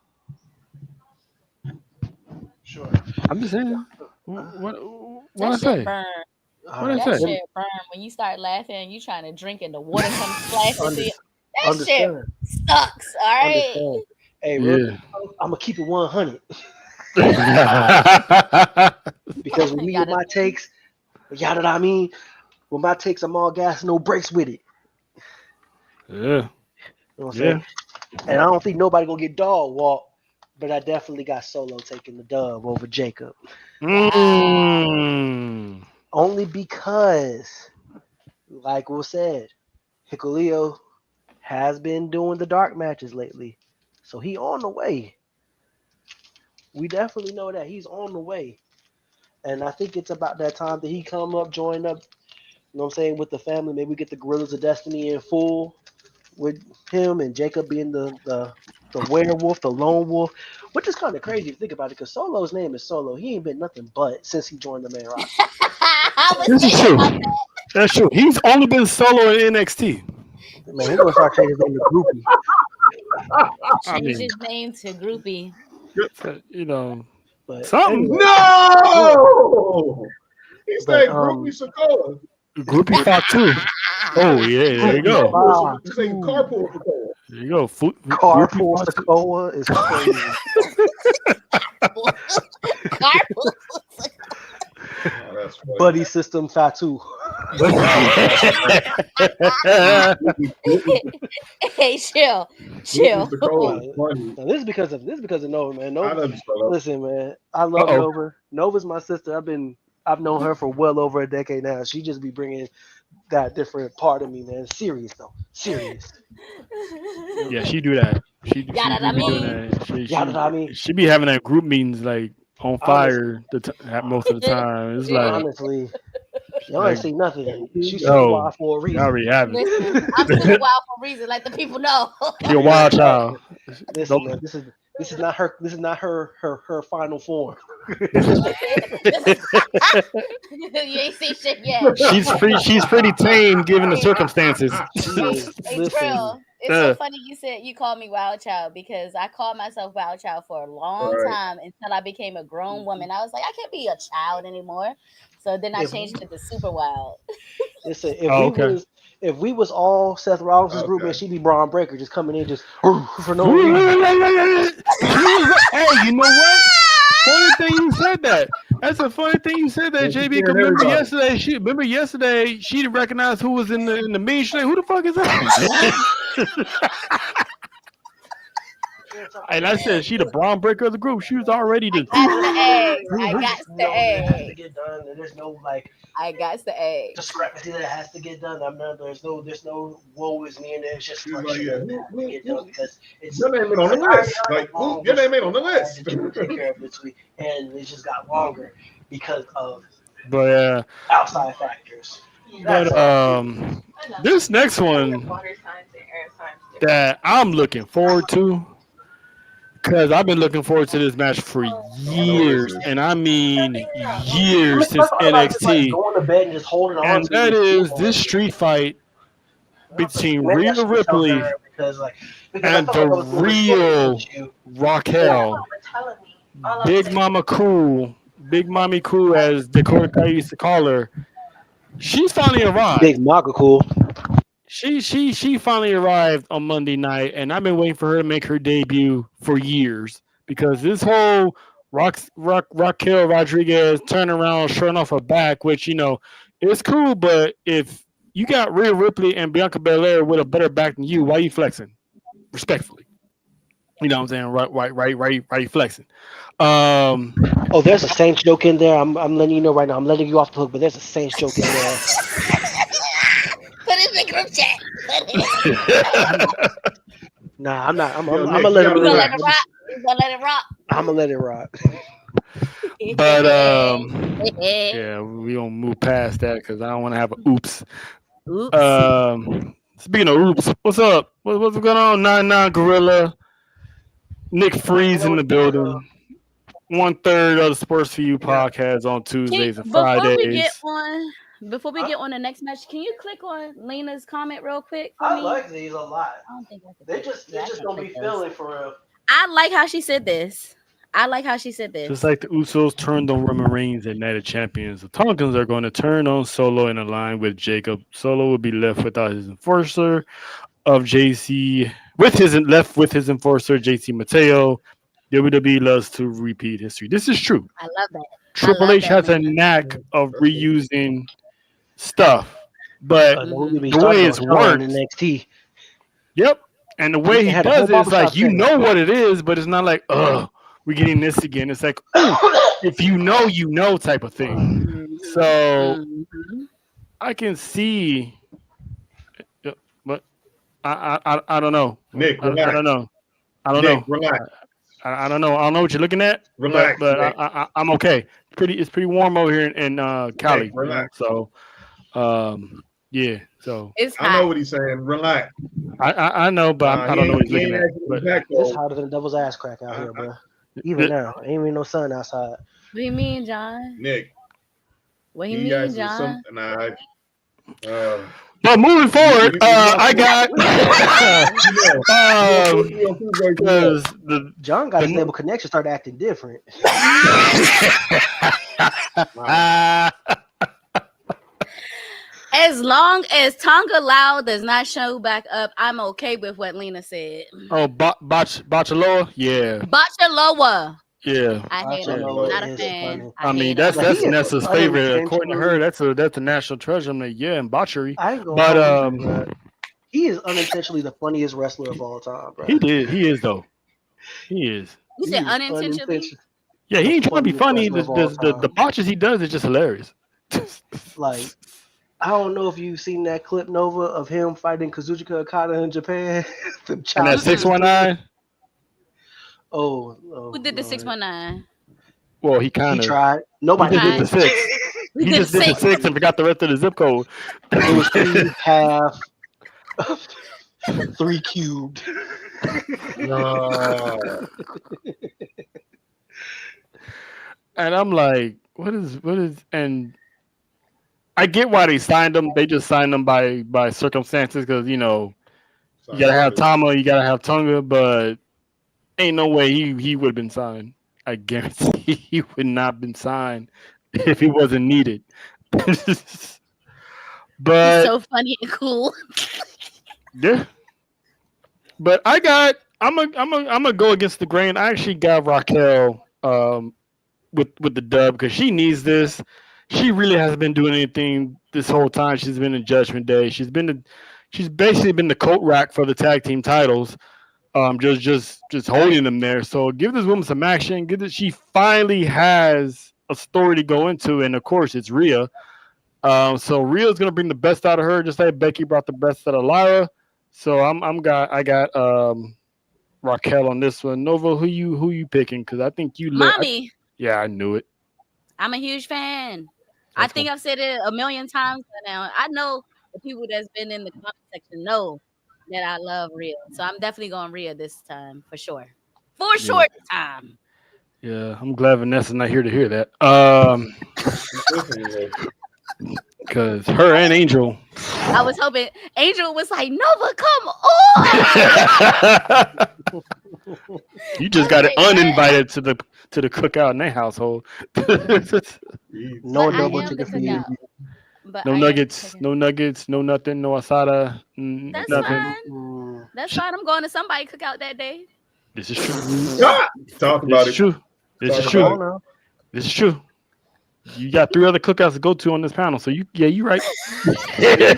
Sure. I'm just saying. What I That say? shit burn. What I That say? shit burn when you start laughing and you trying to drink and the water comes splashing to you. That Understand. shit sucks. All right. Understand. Hey, Yeah. I'm gonna keep it 100 yeah. because with me with my takes, you know what I mean. With my takes, I'm all gas, no brakes with it. You know what I'm saying? And I don't think nobody gonna get dog walk, but I definitely got Solo taking the dub over Jacob. Only because, like was said, Hikuleo has been doing the dark matches lately, so he on the way. We definitely know that he's on the way, and I think it's about that time that he come up, join up. You know what I'm saying, with the family. Maybe we get the Gorillas of Destiny in full with him and Jacob being the werewolf, the lone wolf, which is kind of crazy if you think about it, because Solo's name is Solo. He ain't been nothing but since he joined the main roster. I was This is thinking true. about that. That's true. He's only been solo in NXT. Man, he gonna start changing his name to Groupie. I Change mean, his name to Groupie. you know, But something. anyway, No! He But, said Groupie Sokola. Groupie fought too. Oh yeah, there you go. You say carpool Sokola. There you go. Carpool Sokoa is crazy. Carpool. Oh, that's funny. Buddy System Fatu. Hey, chill. Groupie Sokola is funny. Now, this is because of Nova, man. I Nova, love you, Solo. listen, man. I love Uh-oh. Nova. Nova's my sister. I've known her for well over a decade now. She just be bringing that different part of me, man. Serious though, serious. Yeah, she do that. She be doing that. She be having that group meetings like on fire most of the time. It's like Honestly, y'all ain't see nothing. She's No. so wild for a you reason. already have it. Listen, I'm super wild for a reason, like the people know. She a wild child. Listen, man, this is not her. This is not her final form. You ain't seen shit yet. She's pretty tame given the circumstances. Hey, Listen, Trill, it's so funny you called me Wild Child, because I called myself Wild Child for a long time until I became a grown woman. I was like, I can't be a child anymore. So then I changed it to Super Wild. listen. If we was all Seth Rollins' group, man, she'd be Braun Breaker, just coming in, just for no reason. Hey, you know what? Funny thing you said that. That's a funny thing you said that, JB. Remember yesterday she didn't recognize who was in the main stream. Who the fuck is that? And I said she the Braun Breaker of the group. She was already the. I got the It has to egg. get done. And there's no like I got the egg. discrepancy that has to get done. There's no woe is me, and there's just She's like, friction yeah, that has to get done because it's your name ain't on the list. Like, your name ain't on the list. to take care of this week, and it just got longer because of But outside factors. this next one that I'm looking forward to, because I've been looking forward to this match for years, and I mean years since NXT. Going to bed and just holding on. And that is this street fight between Rhea Ripley and the real Raquel, Big Mama Cool, Big Mommy Cool, as Dakota Kai used to call her. She's finally arrived. Big Mama Cool. She finally arrived on Monday night, and I've been waiting for her to make her debut for years, because this whole Raquel Rodriguez turnaround, showing off her back, which, you know, it's cool, but if you got Rhea Ripley and Bianca Belair with a better back than you, why are you flexing? Respectfully. You know what I'm saying? Right, flexing. Oh, there's a Saints joke in there. I'm letting you know right now. I'm letting you off the hook, but there's a Saints joke in there. Put it in the group chat. Nah, I'm not. I'm Yo, gonna Nick, let you it gotta rock. Let it rock. You gonna let it rock. I'm gonna let it rock. But yeah, we gonna move past that because I don't want to have a oops. Oops. Speaking of oops, what's up? What's going on? 99 Gorilla, Nick Freeze in the building. 1/3 of the Sports for You podcast on Tuesdays and Fridays. Before we get on the next match, can you click on Lena's comment real quick for I me? like these a lot. I don't think I can. They just don't be feeling for real. I like how she said this. Just like the Usos turned on Roman Reigns at Night of Champions, the Tonkins are going to turn on Solo in a line with Jacob. Solo will be left without his enforcer of JC, with his enforcer JC Mateo. WWE loves to repeat history. This is true. I love that. Triple H has a knack of reusing stuff, but the way it's worked, NXT. yep, and the way he does it is like, you know what it is, but it's not like, we're getting this again. It's like, if you know type of thing. So I can see, but I don't know. Nick, I relax. don't know. I don't Nick, know. relax. I don't know. I don't know what you're looking at, Relax, but Nick. I'm okay. It's pretty warm over here in Cali, Nick, you know. relax. So yeah. So It's I know hot. what he's saying. Relax. I know, but Nah, I don't know what he's he looking ain't at. asking But back It's though. hotter than the devil's ass crack out here, bro. Even th- now, ain't even no sun outside. What do you mean, John? Nick, What do you he mean, asked us some. John? Nah, but moving forward, I got because the John got a the stable connection, started acting different. As long as Tonga Lao does not show back up, I'm okay with what Lena said. oh Bachaloa, yeah, Bachaloa. yeah. I hate him. Bachaloa Not a is fan. funny. I I mean hate him. that's He is Nessa's favorite. According to her, unintentionally. that's a national treasure. I'm like, yeah, and botchery. I ain't gonna But hold you, bro. He is unintentionally the funniest wrestler of all time, bro. he is though. He is. You He said is unintentionally? Yeah, the he ain't trying to be funniest funny. wrestler of all The time. botches he does is just hilarious. Like, I don't know if you've seen that clip, Nova, of him fighting Kazuchika Okada in Japan. The And that childish 619, oh, Who did the Lord. 619? well, he He kind of tried. he Nobody just did the Tried. did. six. Who He did the just did the 6? six and forgot the rest of the zip code. It was cubed, half, 3 cubed. no. And I'm like, what is and I get why they signed him. They just signed him by circumstances because you know you gotta have Tama, you gotta have Tonga, but ain't no way he would have been signed. I guarantee he would not been signed if he wasn't needed. He's But so funny and cool. yeah, but I'm gonna go against the grain. I actually got Raquel with the dub because she needs this. She really hasn't been doing anything this whole time. She's been in Judgment Day. She's basically been the coat rack for the tag team titles. Just holding them there. So give this woman some action. Give that she finally has a story to go into, and of course it's Rhea. So Rhea's gonna bring the best out of her, just like Becky brought the best out of Lyra. So I got Raquel on this one. Nova, who you picking? Because I think Mommy, yeah, I knew it. I'm a huge fan. I That's think gonna, I've said it a million times by now. I know the people that's been in the comment section know that I love Rhea. So I'm definitely going Rhea this time for sure. For yeah, sure this time. yeah. I'm glad Vanessa's not here to hear that. Because her and Angel. I was hoping Angel was like, Nova, come on. You just got it uninvited to the cookout in their household. No But I double am the chicken feed. cookout. But No I am nuggets, the no nuggets, no nothing, no asada, That's nothing. fine. Mm. That's fine. I'm going to somebody cookout that day. This is true. Talk This about is it. true. This is Talk true. about Come on now. This is true. You got 3 other cookouts to go to on this panel, so you right. you right. Hey,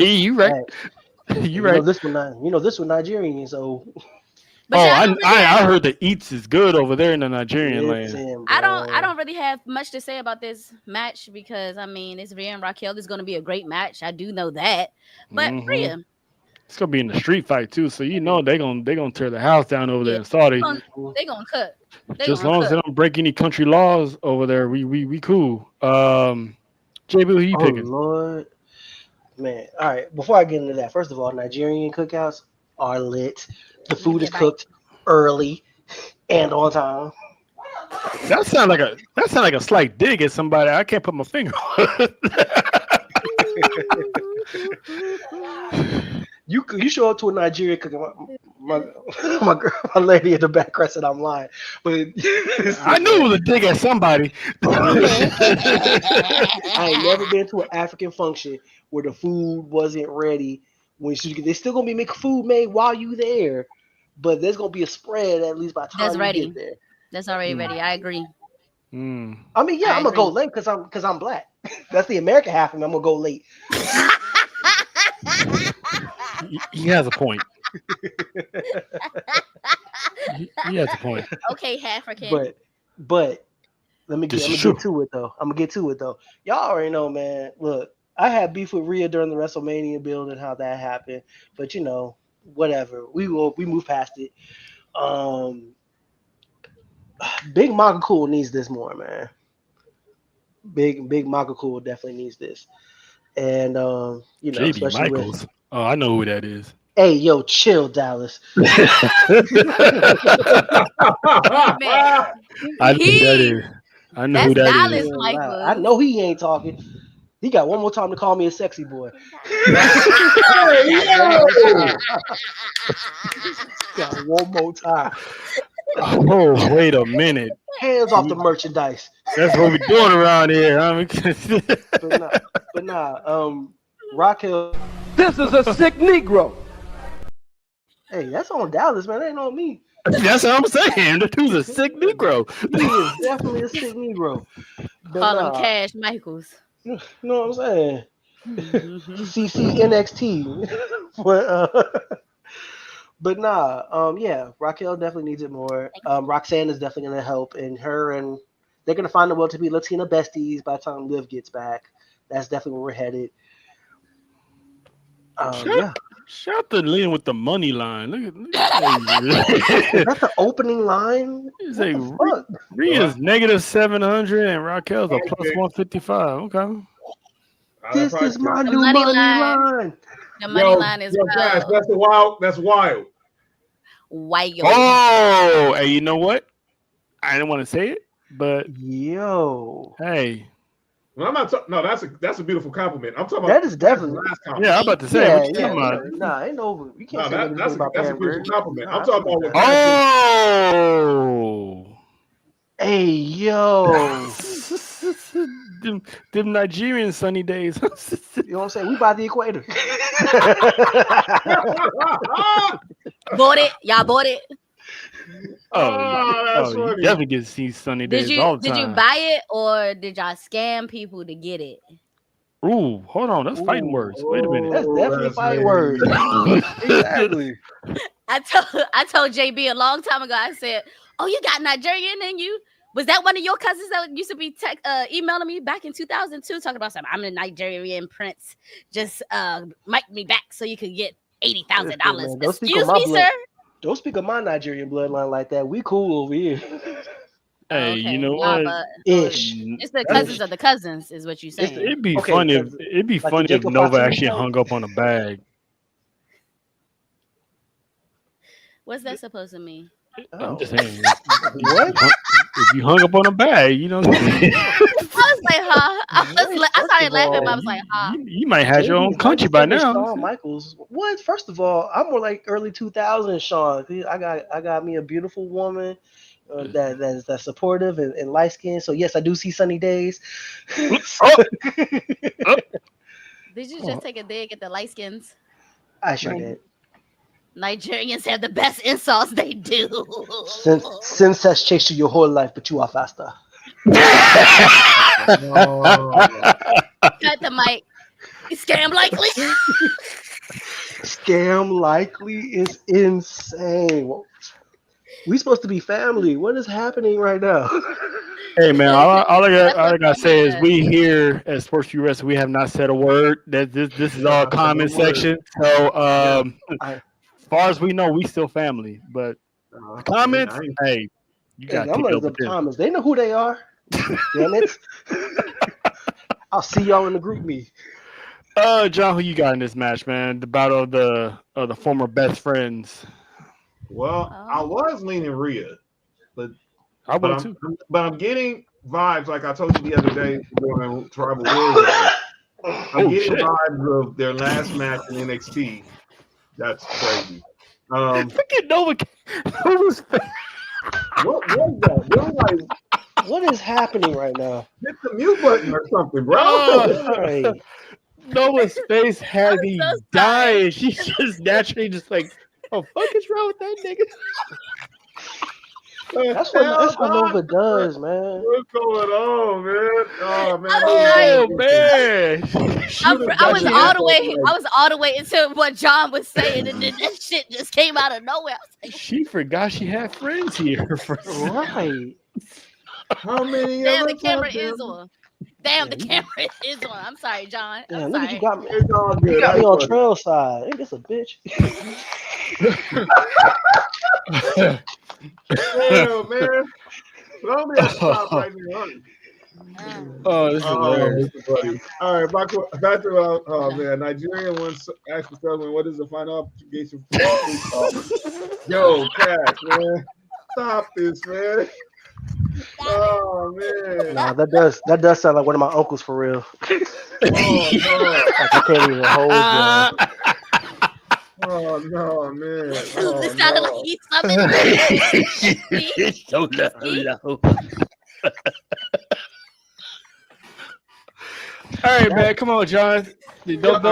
You right. this one, this one Nigerian, so But Oh, yeah, I don't really have I heard the eats is good over there in the Nigerian land. listen, I bro. don't really have much to say about this match because I mean it's Rhea and Raquel. It's gonna be a great match. I do know that. But Rhea, It's gonna be in the street fight too, so you know they gonna tear the house down over there yeah, in Saudi. they gonna cook. They Just as gonna long as they cook. don't break any country laws over there, we cool. JB, who you Oh picking? Lord, man. All right, before I get into that, first of all, Nigerian cookouts are lit. The food is Yeah, right. cooked early and on time. That sound like a slight dig at somebody. I can't put my finger on. You show up to a Nigerian cooking. My girl, my lady in the back said I'm lying, but I knew it was a dig at somebody. I ain't never been to an African function where the food wasn't ready. They're still gonna be making food made while you there, but there's gonna be a spread at least by the That's time you ready. get there. That's already ready. I agree. Mm. I mean, yeah, I I'm gonna go agree. late because I'm black. That's the American half of me. I'm gonna go late. He has a point. He has a point. Okay, African. But I'm gonna This is get true. to it though. Y'all already know, man. Look, I had beef with Rhea during the WrestleMania build and how that happened, but whatever. We move past it. Big Magacool needs this more, man. Big Magacool definitely needs this, and JB especially with. Michaels. Oh, I know who that is. Hey, yo, chill, Dallas. Man, I know who that he is. I know who that's that Dallas is. Chill out. Michaels. I know he ain't talking. He got one more time to call me a sexy boy. Got one more time. Oh, wait a minute. Hands off the merchandise. That's what we're doing around here. But nah. Raquel. This is a sick Negro. Hey, that's on Dallas, man. That ain't on me. That's what I'm saying. The dude's a sick Negro. He is definitely a sick Negro. But Call him Cash Michaels. You know what I'm saying? CC NXT. But nah, yeah, Raquel definitely needs it more. Roxanne is definitely gonna help, and they're gonna find a way to be Latina besties by the time Liv gets back. That's definitely where we're headed. Yeah. Shout to Lynn with the money line. Look at Is that the opening line? say Rhea's negative 700 and Raquel's a plus 155. Okay. This is my new money money line. line. The money line is guys, that's wild. That's wild. wild. Oh, hey, you know what? I didn't want to say it, but Yo, hey. No, I'm not talking. No, that's a beautiful compliment. I'm talking that about is definitely. last compliment. Yeah, I'm about to say. Yeah, what you talking about? Nah, ain't no. You can't No, say that's anything about a Pam beautiful Grier. compliment. Nah, I'm talking about what. Oh. Hey, yo. them Nigerian sunny days. You know what I'm saying? We by the equator. Bought it. Y'all bought it. That's you funny. definitely get to see sunny days all the Did time. you buy it or did y'all scam people to get it? Ooh, hold on. That's fighting words. Wait a minute. That's definitely fighting words. Exactly. I told JB a long time ago. I said, "Oh, you got Nigerian in you." Was that one of your cousins that used to be emailing me back in 2002 talking about something? I'm a Nigerian prince. Just mic me back so you could get $80,000. Excuse me, sir. Don't speak of my Nigerian bloodline like that. We cool over here. Hey, you know what? Ish. It's the cousins of the cousins, is what you're saying. It'd be funny if Nova actually hung up on a bag. What's that supposed to mean? I'm just saying. What? If you hung up on a bag, you know what I'm saying? I was like, huh? I started laughing, but I was like, huh? You might have your own country by now. Shawn Michaels. What? First of all, I'm more like early 2000s, Shawn. I got me a beautiful woman that's supportive and light skinned. So yes, I do see sunny days. Did you just take a dig at the light skins? I sure did. Nigerians have the best insults. They do. Since has chased you your whole life, but you are faster. Cut the mic. Scam likely. Scam likely is insane. We supposed to be family. What is happening right now? Hey man, all I gotta say is we here at S4UWrestling, we have not said a word. That this is our comment section. So as far as we know, we still family. But comments, hey, you got to I'm take up up the comments. They know who they are. Damn it! I'll see y'all in the group meet. John, who you got in this match, man? The battle of the former best friends. Well, I was leaning Rhea, but I'm getting vibes like I told you the other day during Tribal Wars. I'm getting vibes of their last match in NXT. That's crazy. Look at Nova's face. What was that? What is happening right now? Hit the mute button or something, bro. Right. Nova's face had me dying. She's just naturally just like, oh, fuck is wrong with that nigga? That's what Nova does, man. What's going on, man? Oh man! I was all the way into what John was saying, and then that shit just came out of nowhere. I was like, she forgot she had friends here. Right. How many? Damn, the camera is on. Damn, the camera is on. I'm sorry, John. Damn, I'm look at you sorry. got me. It's all You good. got I me on enjoyed it. trail side. Ain't this a bitch? Damn, man. Somebody at the top right now. Oh, this is hilarious. Mr. Buddy. All right, back to oh man, Nigerian once asked the Feldman, what is the final obligation for Yo, Cash, man. Stop this, man. Oh man. Nah, that does sound like one of my uncles for real. Oh no. Like I can't even hold y'all. Oh no, man. Oh, This sounded like no. he's something. So low. All right, man. Come on, John. Don't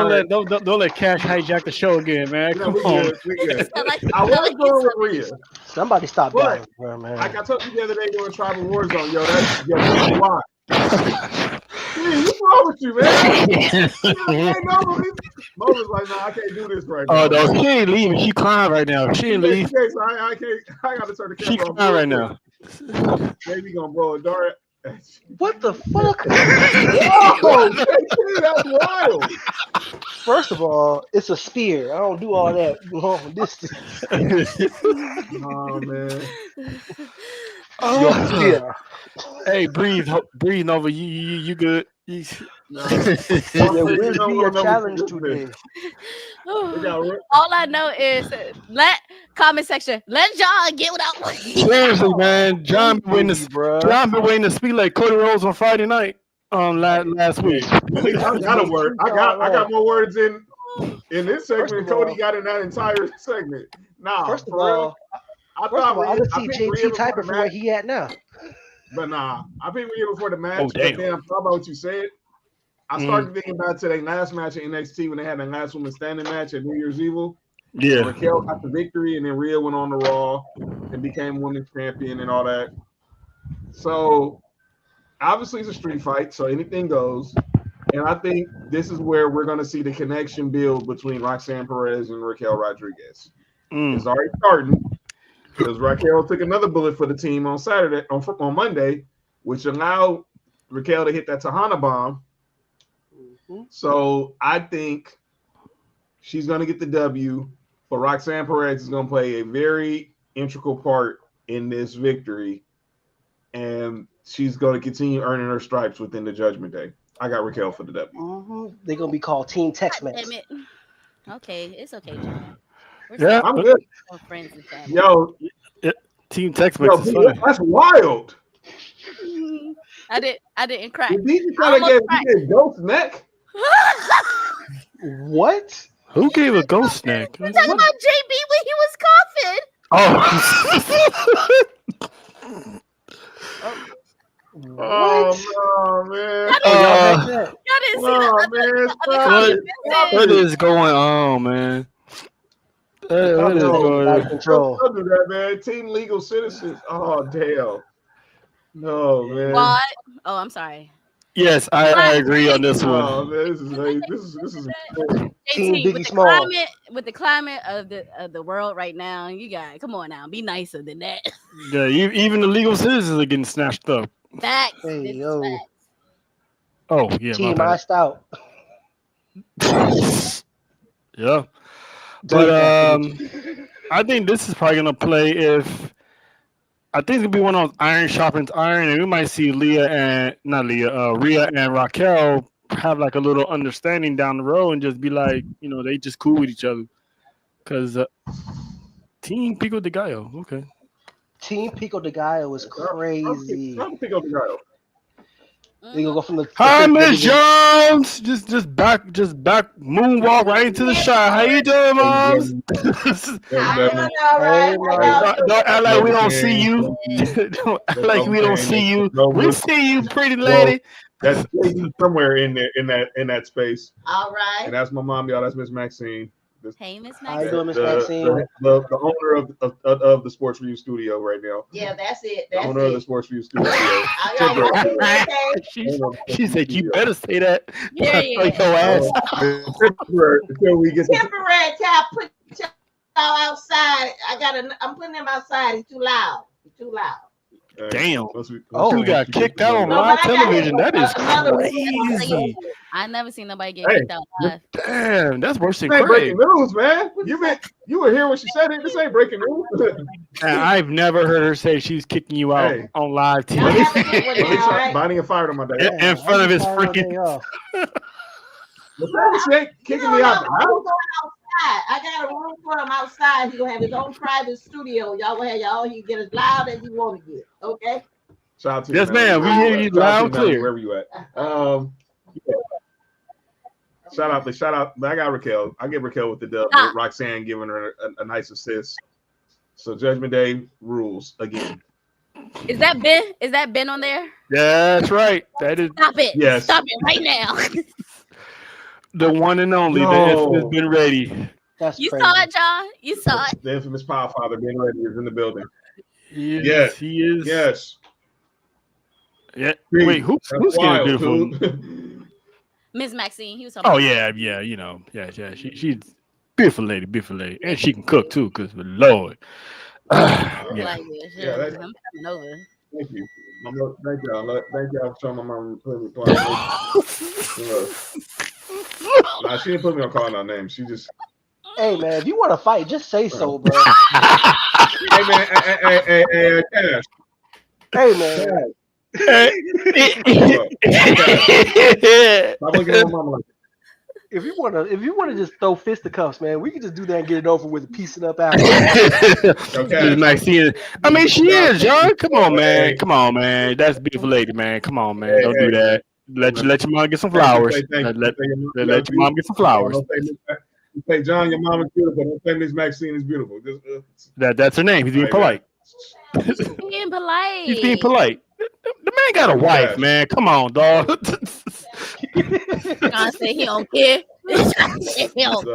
let Cash hijack the show again, man. No, Come we on. good. We good. Like, I was going with Rhea. Somebody stop What? down, bro, man. Like I told you the other day during Tribal Warzone, yo, that's a lot. Dude, what's wrong with you, man? Moses like, no, I can't do this right now. Oh no, she ain't leaving. She crying right now. She ain't leaving. Okay, so I can't. I got to turn the She camera off. crying right now. Maybe gonna blow a dart. What the fuck? Oh, JT, that's wild. First of all, it's a spear. I don't do all that long distance. Oh man. Your spear. Hey, breathe over. You good? There will be a challenge today. All I know is comment section. Let John get without. Seriously, man. John been waiting to speak like Cody Rhodes on Friday night. Last week. I got a word. I got more words in this segment than Cody got in that entire segment. Nah, First of all, I would see JT typing for where he at now. But nah, I picked Rhea before the match. Oh, damn. But then I thought about what you said. I started thinking back to their last match in NXT when they had that last woman standing match at New Year's Evil. Yeah. Raquel got the victory, and then Rhea went on the Raw and became women's champion and all that. So obviously it's a street fight, so anything goes. And I think this is where we're going to see the connection build between Roxanne Perez and Raquel Rodriguez. It's already starting because Raquel took another bullet for the team on Monday, which allowed Raquel to hit that Tahana bomb. So I think she's going to get the W, but Roxanne Perez is going to play a very integral part in this victory, and she's going to continue earning her stripes within the Judgment Day. I got Raquel for the W. They're going to be called Team Tex-Mex. Damn it. Okay, it's okay, John. Yeah, I'm good. Friends and family. Yo, Team Tex-Mex is funny. that's wild. I didn't cry. Did you kind of get ghost neck? What? Who gave a ghost snack? We're talking about JB when he was coughing. Oh no, man! Y'all didn't see What is going on, man? What is going on? Control. Don't do that, man. Team Legal Citizens. Oh damn. No, man. What? Oh, I'm sorry. Yes, I agree on this one. Oh, man, this is Team JT, Biggie Small. With the climate of the world right now, you guys, come on now, be nicer than that. Yeah, even the legal citizens are getting snatched up. Facts. Hey, This is yo. facts. Oh yeah, Team my iced out. bad. Yeah, but I think this is probably gonna play if. I think it's gonna be one of those iron sharpens iron, and we might see Rhea and Raquel have like a little understanding down the road and just be like, they just cool with each other. Because Team Pico de Gallo, okay. Team Pico de Gallo is crazy. Pico de Gallo. They gonna go from the. Hi, Miss Jones. Just back moonwalk right into the shot. How you doing, Moms? Don't act like we don't see you. Don't act like we don't see you. We see you, pretty lady. That's somewhere in there in that space. All right. And that's my mom, y'all. That's Miss Maxine. Hey, Miss How you Maxine. doing, Miss Maxine? The owner of the Sports Review Studio right now. Yeah, that's it. The That's owner of the it. Sports Review Studio. She said, "You better say that." Yeah. Like your ass. Until we get Temporary tap, put y'all outside. I'm putting them outside. It's too loud. It's too loud. Damn. Oh. He got kicked out on No, live but I got television. That is another crazy. I never seen nobody get Hey, kicked out live. Damn, that's worse than This ain't Craig. breaking news, man. You were here when she said it. This ain't breaking news. And I've never heard her say she's kicking you out Hey. on live Y'all have a good one TV. now, all right? Bonnie and fired on my day. in front of his I'm just tired all day freaking. off. She ain't kicking me out the house. Outside. I got a room for him outside. He gonna have his own private studio. Y'all gonna have y'all. He get as loud as you want to get. Okay. Shout out to Yes, you, ma'am. We Melanie. hear you Shout out loud to and Melanie, clear. wherever you at. Yeah. Shout out. I got Raquel. I give Raquel with the dub. Ah. Roxanne giving her a nice assist. So Judgment Day rules again. Is that Ben? Is that Ben on there? That's right. That is Stop it. Yes. Stop it right now. the one and only. No. The infamous been ready. That's You crazy. saw it, John? You saw it? The infamous Power Father Ben Ready is in the building. Yes, he is. Yes. Yeah. Wait, who's That's getting wild, beautiful? dude. Miss Maxine. He was talking Oh about yeah. You know, yeah. She's beautiful lady, and she can cook too. Cause Lord, yeah. like this. Yeah, that's- I'm coming over. Thank you. Thank y'all. Thank y'all for showing my mom. Nah, she didn't put me on calling out names. She just, Hey man, if you want to fight, just say so, bro. hey man, hey, Cash. Hey man. Stop looking at my mama like If you wanna just throw fisticuffs, man, we can just do that and get it over with and piece it up out. Just Maxine. I mean, she is, John. Come on, man. That's a beautiful lady, man. Come on, man. Don't do that. Let your mom get some flowers. Let your mom get some flowers. You say, John, your mom is beautiful. Don't say Miss Maxine is beautiful. That's her name. He's being polite. Being polite. He's being polite. The man got a wife, man. Come on, dog. John said he don't care. He don't.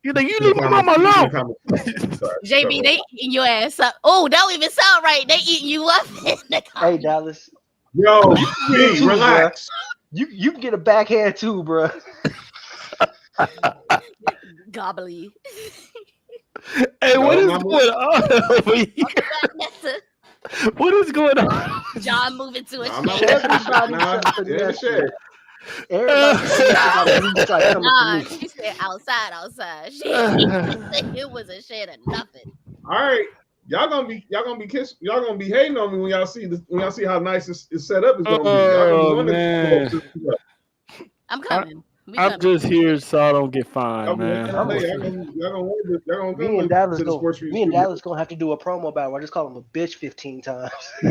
You think you leave my mama alone? JB, they eating your ass up. Oh, that don't even sound right. They eating you up. Hey Dallas, Yo, B, relax. you can get a backhand too, bro. Gobbly. Hey, what is Mama. going on over here? What is going on? John moving to a I'm not shed. working. Nah, yeah, shit. Nah, she said outside. She it was a shed of nothing. All right, y'all gonna be hating on me when y'all see this, when y'all see how nice it's set up. It's gonna be. Y'all gonna be man. I'm coming. We I'm coming. just here so I don't get fined, man. Y'all gonna Me and Dallas to the sports gonna have to do a promo battle. I just call him a bitch 15 times. I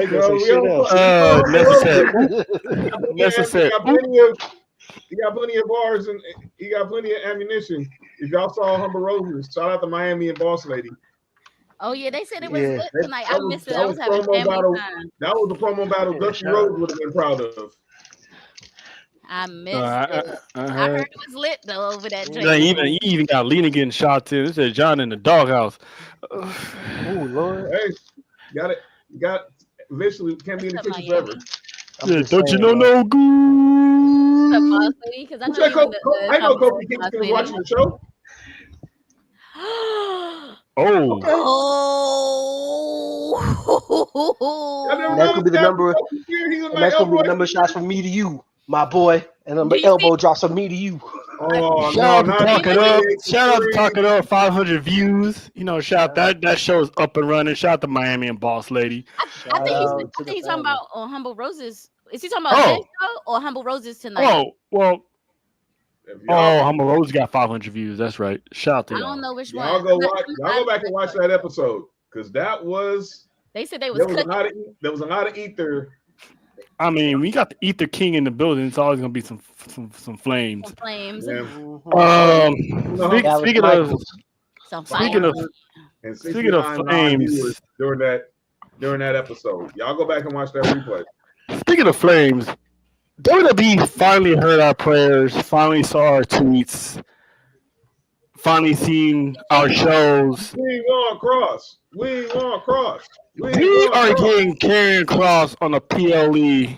ain't gonna say shit else. Necessary. He got plenty of bars and he got plenty of ammunition. If y'all saw Humble Roses, shout out to Miami and Boss Lady. Oh yeah, they said it was Yeah. lit tonight. I missed it. I was having promo family battle. time. That was the promo battle Dusty Rhodes would have been proud of. I missed I it. I heard it was lit though over that drink. He even got Lena getting shot too. It said John in the doghouse. Oh Lord. Hey, you got eventually can't be in the What's up, kitchen Miami? forever. Yeah, don't you know man. no good? What's up, Boss Lady? Because I Who's know that? you in the I know Kofi Boss Kingston is Lady. watching the show. Oh, And that could be the number. And that could be the number of shots from me to you, my boy, and number Do you elbow drops from me to you. Oh, shout no, out to not Talk It even- Up. Shout out to Talk It Up. 500 views. You know, shout that show is up and running. Shout out to Miami and Boss Lady. I think he's talking about Humble Roses. Is he talking about this show or Humble Roses tonight? Oh, well. Humble Rose got 500 views. That's right. Shout out to I y'all. don't know which Y'all one. go back and watch that episode because that was. They said they was There was cooking. a lot of ether. I mean, we got the Ether King in the building. It's always gonna be some flames. Some flames. Yeah. Speaking of Some Speaking fire. of- And Speaking of 69 flames. non-viewers during that episode. Y'all go back and watch that replay. Speaking of flames, WWE finally heard our prayers, finally saw our tweets, finally seen our shows. We want cross. We want cross. We are getting Karrion Kross on a PLE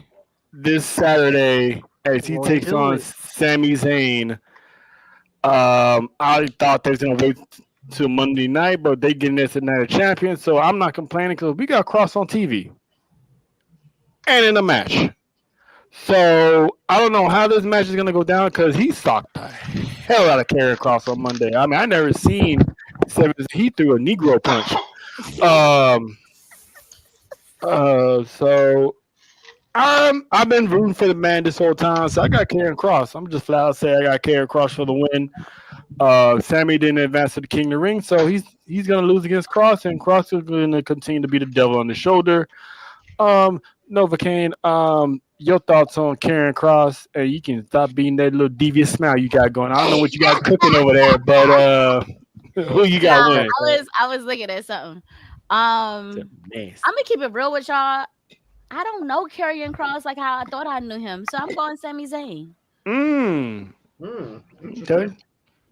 this Saturday as he Boy, takes do on it. Sami Zayn. I thought they was gonna wait to Monday night, but they getting this at Night of Champions, so I'm not complaining because we got Cross on TV and in a match. So I don't know how this match is gonna go down because he socked the hell out of Karrion Cross on Monday. I mean, I never seen he threw a Negro punch. Um. So I've been rooting for the man this whole time, so I got Karrion Cross. I'm just flat out say I got Karrion Cross for the win. Sammy didn't advance to the King of the Ring, so he's gonna lose against Cross, and Cross is gonna continue to be the devil on the shoulder. Novocaine, your thoughts on Karrion Cross, and you can stop being that little devious smile you got going. I don't know what you got cooking over there, but who you got winning? I was looking at something. I'm gonna keep it real with y'all. I don't know Karrion Cross like how I thought I knew him, so I'm going Sami Zayn. Okay.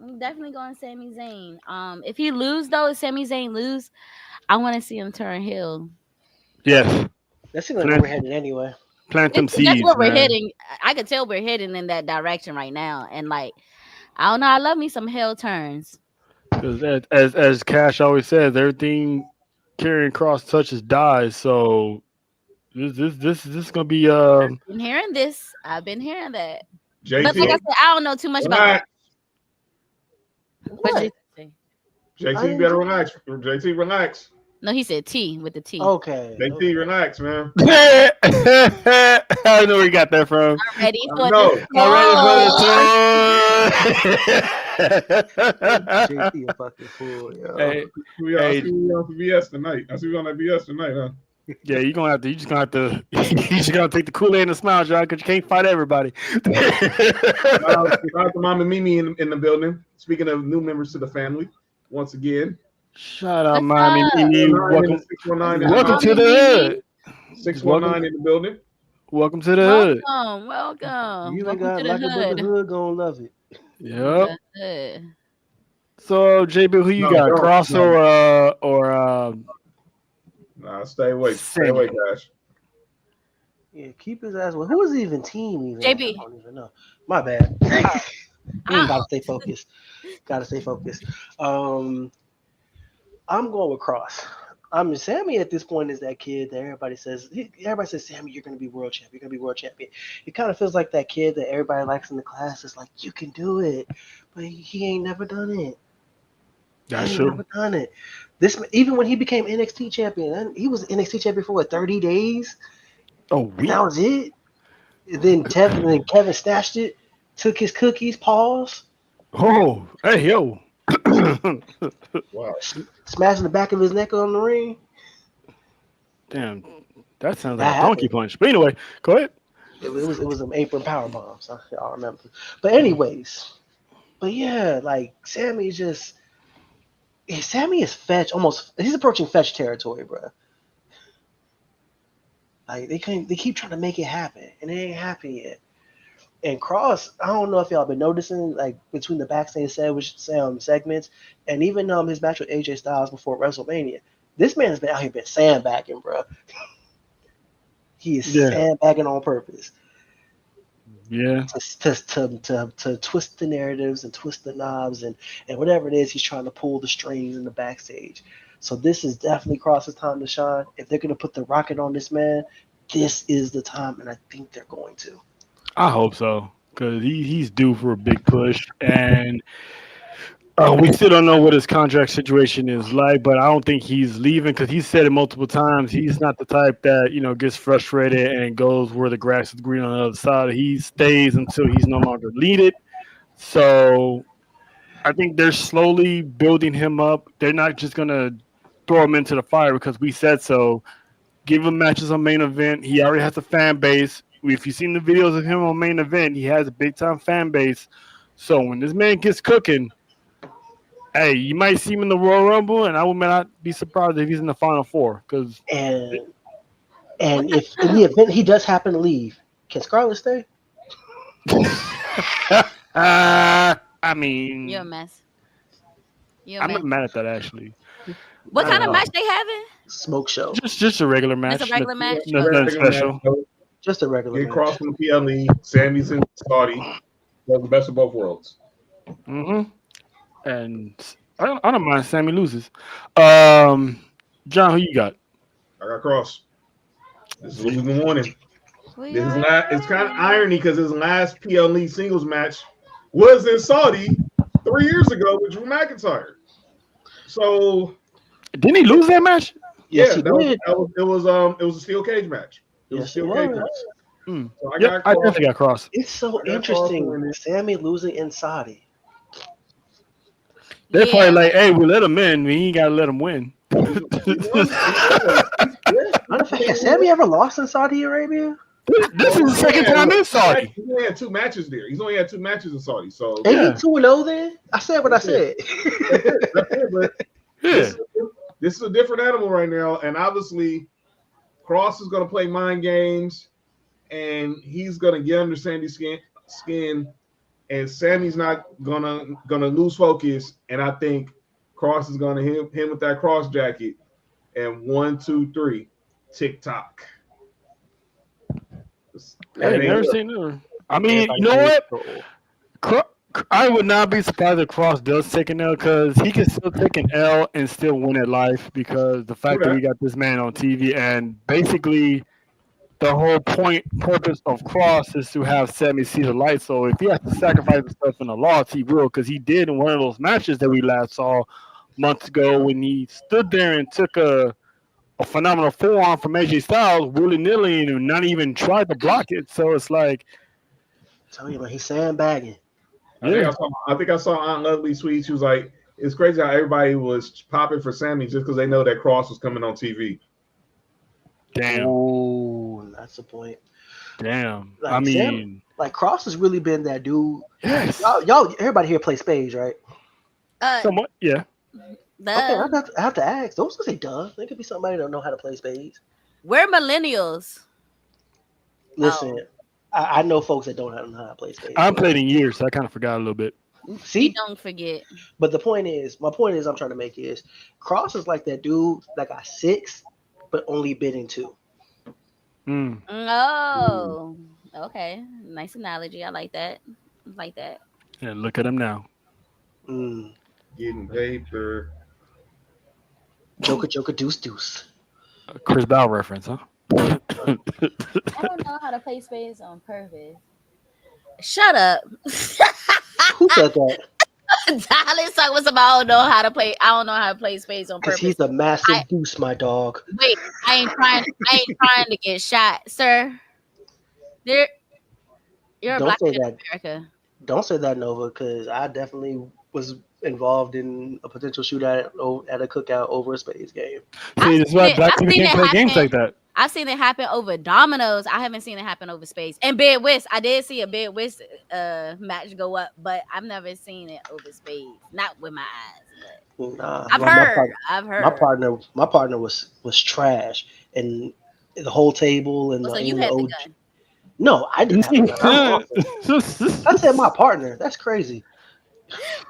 I'm definitely going Sami Zayn. If he lose though, if Sami Zayn lose, I want to see him turn heel. Yes. That seems like where we're headed anyway. Plant them seeds. That's where man. we're heading. I could tell we're heading in that direction right now, and like, I don't know. I love me some heel turns. Because as Cash always says, everything Karrion Cross touches dies. So this is gonna be I've been hearing this. I've been hearing that. JT, But like I said, I don't know too much about that. What? JT, you better relax. JT, relax. No, he said T with the T. Okay. JT, relax, man. I know where you got that from. I'm ready for No. this. JT a fucking fool, yo. Hey, I see you on BS tonight. I see you on that BS tonight, huh? yeah, you just gonna have to take the Kool-Aid and the smile, John, because you can't fight everybody. Shout out to Mama Mimi in the building. Speaking of new members to the family, once again. Shout out, Mommy Mimi. Welcome to the hood. 619 in the building. Welcome to the hood. Welcome. You ain't Welcome got to the like a hood. the hood gonna love it. Yep. So JB, who you got? don't. Cross or Nah, stay away. Stay away, Cash. Yeah, keep his ass away. Who is even team even? JB. I don't even know. My bad. Gotta stay focused. Gotta stay focused. I'm going with Cross. Sammy at this point is that kid that everybody says, Sammy, you're going to be world champion. You're going to be world champion. It kind of feels like that kid that everybody likes in the class. It's like, you can do it. But he ain't never done it. That's true. Never done it. Even when he became NXT champion, he was NXT champion for 30 days? Oh, that was it? And then Kevin snatched it, took his cookies, paused. Oh, hey, yo. Wow. Smashing the back of his neck on the ring. Damn, that sounds like a donkey punch. But anyway, go ahead. It was an apron power bomb, so y'all remember. But anyways, yeah, like Sammy is fetch almost. He's approaching fetch territory, bro. Like they keep trying to make it happen, and it ain't happening yet. And Cross, I don't know if y'all been noticing, like between the backstage segments, and even his match with AJ Styles before WrestleMania, this man has been out here sandbagging, bro. He is sandbagging on purpose. Yeah. To twist the narratives and twist the knobs and whatever it is, he's trying to pull the strings in the backstage. So this is definitely Cross's time to shine. If they're gonna put the rocket on this man, this is the time, and I think they're going to. I hope so, because he's due for a big push, and we still don't know what his contract situation is like. But I don't think he's leaving because he said it multiple times. He's not the type that gets frustrated and goes where the grass is green on the other side. He stays until he's no longer needed. So I think they're slowly building him up. They're not just gonna throw him into the fire because we said so. Give him matches on main event. He already has a fan base. If you've seen the videos of him on main event, he has a big time fan base. So when this man gets cooking, hey, you might see him in the Royal Rumble, and I would not be surprised if he's in the Final Four. And if in the event he does happen to leave, can Scarlett stay? I mean, You're a mess. I'm not mad at that actually. What kind of match they having? Smoke show. Just a regular match. Just a regular match. Nothing special. Just a regular Get match. Cross from the PLE. Sammy's in Saudi. That's the best of both worlds. Mm-hmm. And I don't mind Sammy loses. John, who you got? I got Cross. This is what we've been wanting. We This is are not. It's kind of irony because his last PL Elite singles match was in Saudi 3 years ago with Drew McIntyre. So Didn't he lose that match? Yes, yeah, he did. it was a steel cage match. It was a Yes, it steel cage was. match. Mm. So I Yep, got I Cross. definitely got Cross. It's so I got Cross interesting. winning. Sammy losing in Saudi. They're probably yeah. like, "Hey, we let him in. We ain't gotta let him win." He won. Matter of fact, has Sammy ever lost in Saudi Arabia? This is the second time in Saudi. He's only had 2 matches there. He's only had 2 matches in Saudi. So Ain't Yeah. he 2-0 then? I said what I said. that's it. But Yeah. this is a different animal right now, and obviously Cross is going to play mind games, and he's going to get under Sandy's skin, and Sammy's not gonna lose focus. And I think Cross is going to hit him with that cross jacket, and 1, 2, 3, tick tock. Hey, never seen her. I mean, you know what? I would not be surprised if Cross does take an L because he can still take an L and still win at life because the fact that we got this man on TV and basically the whole purpose of Cross is to have Sammy see the light. So if he has to sacrifice himself in the loss, he will because he did in one of those matches that we last saw months ago when he stood there and took a phenomenal forearm from AJ Styles willy nilly and not even tried to block it. So it's like, Tell you, man, he's sandbagging. I think I saw Aunt Lovely's tweet. She was like, "It's crazy how everybody was popping for Sammy just because they know that Cross was coming on TV." damn, Oh, that's the point. damn. Like, I mean, Like Cross has really been that dude. yes, Y'all, everybody here play spades, right? somewhat, yeah. Okay, I have to ask. Don't say duh. There could be somebody that don't know how to play spades. We're millennials. Listen, I know folks that don't know how to play spades. I haven't played in years, so I kind of forgot a little bit. We See, don't forget. but my point is, I'm trying to make is Cross is like that dude that got 6, but only bidding 2. Mm. Oh, okay. Nice analogy. I like that. And look at him now. Mm. Getting paper. Joker, deuce. A Chris Bow reference, huh? I don't know how to play spades on purpose. Shut up. Who said that? Dallas talking was about I don't know how to play spades on Because purpose. he's a massive deuce, my dog. Wait, I ain't trying to get shot, sir. You're a Don't black say man in that. America. Don't say that, Nova, because I definitely was involved in a potential shootout at a cookout over a spades game. See, this is why black people can't play games like that. I've seen it happen over dominoes. I haven't seen it happen over spades. And bid whist. I did see a bid whist match go up, but I've never seen it over spades. Not with my eyes. But Nah, I've heard. My partner was trash, and the whole table and So the, you and had the the OG gun. No, I didn't have a gun. I'm awesome. I said my partner. That's crazy.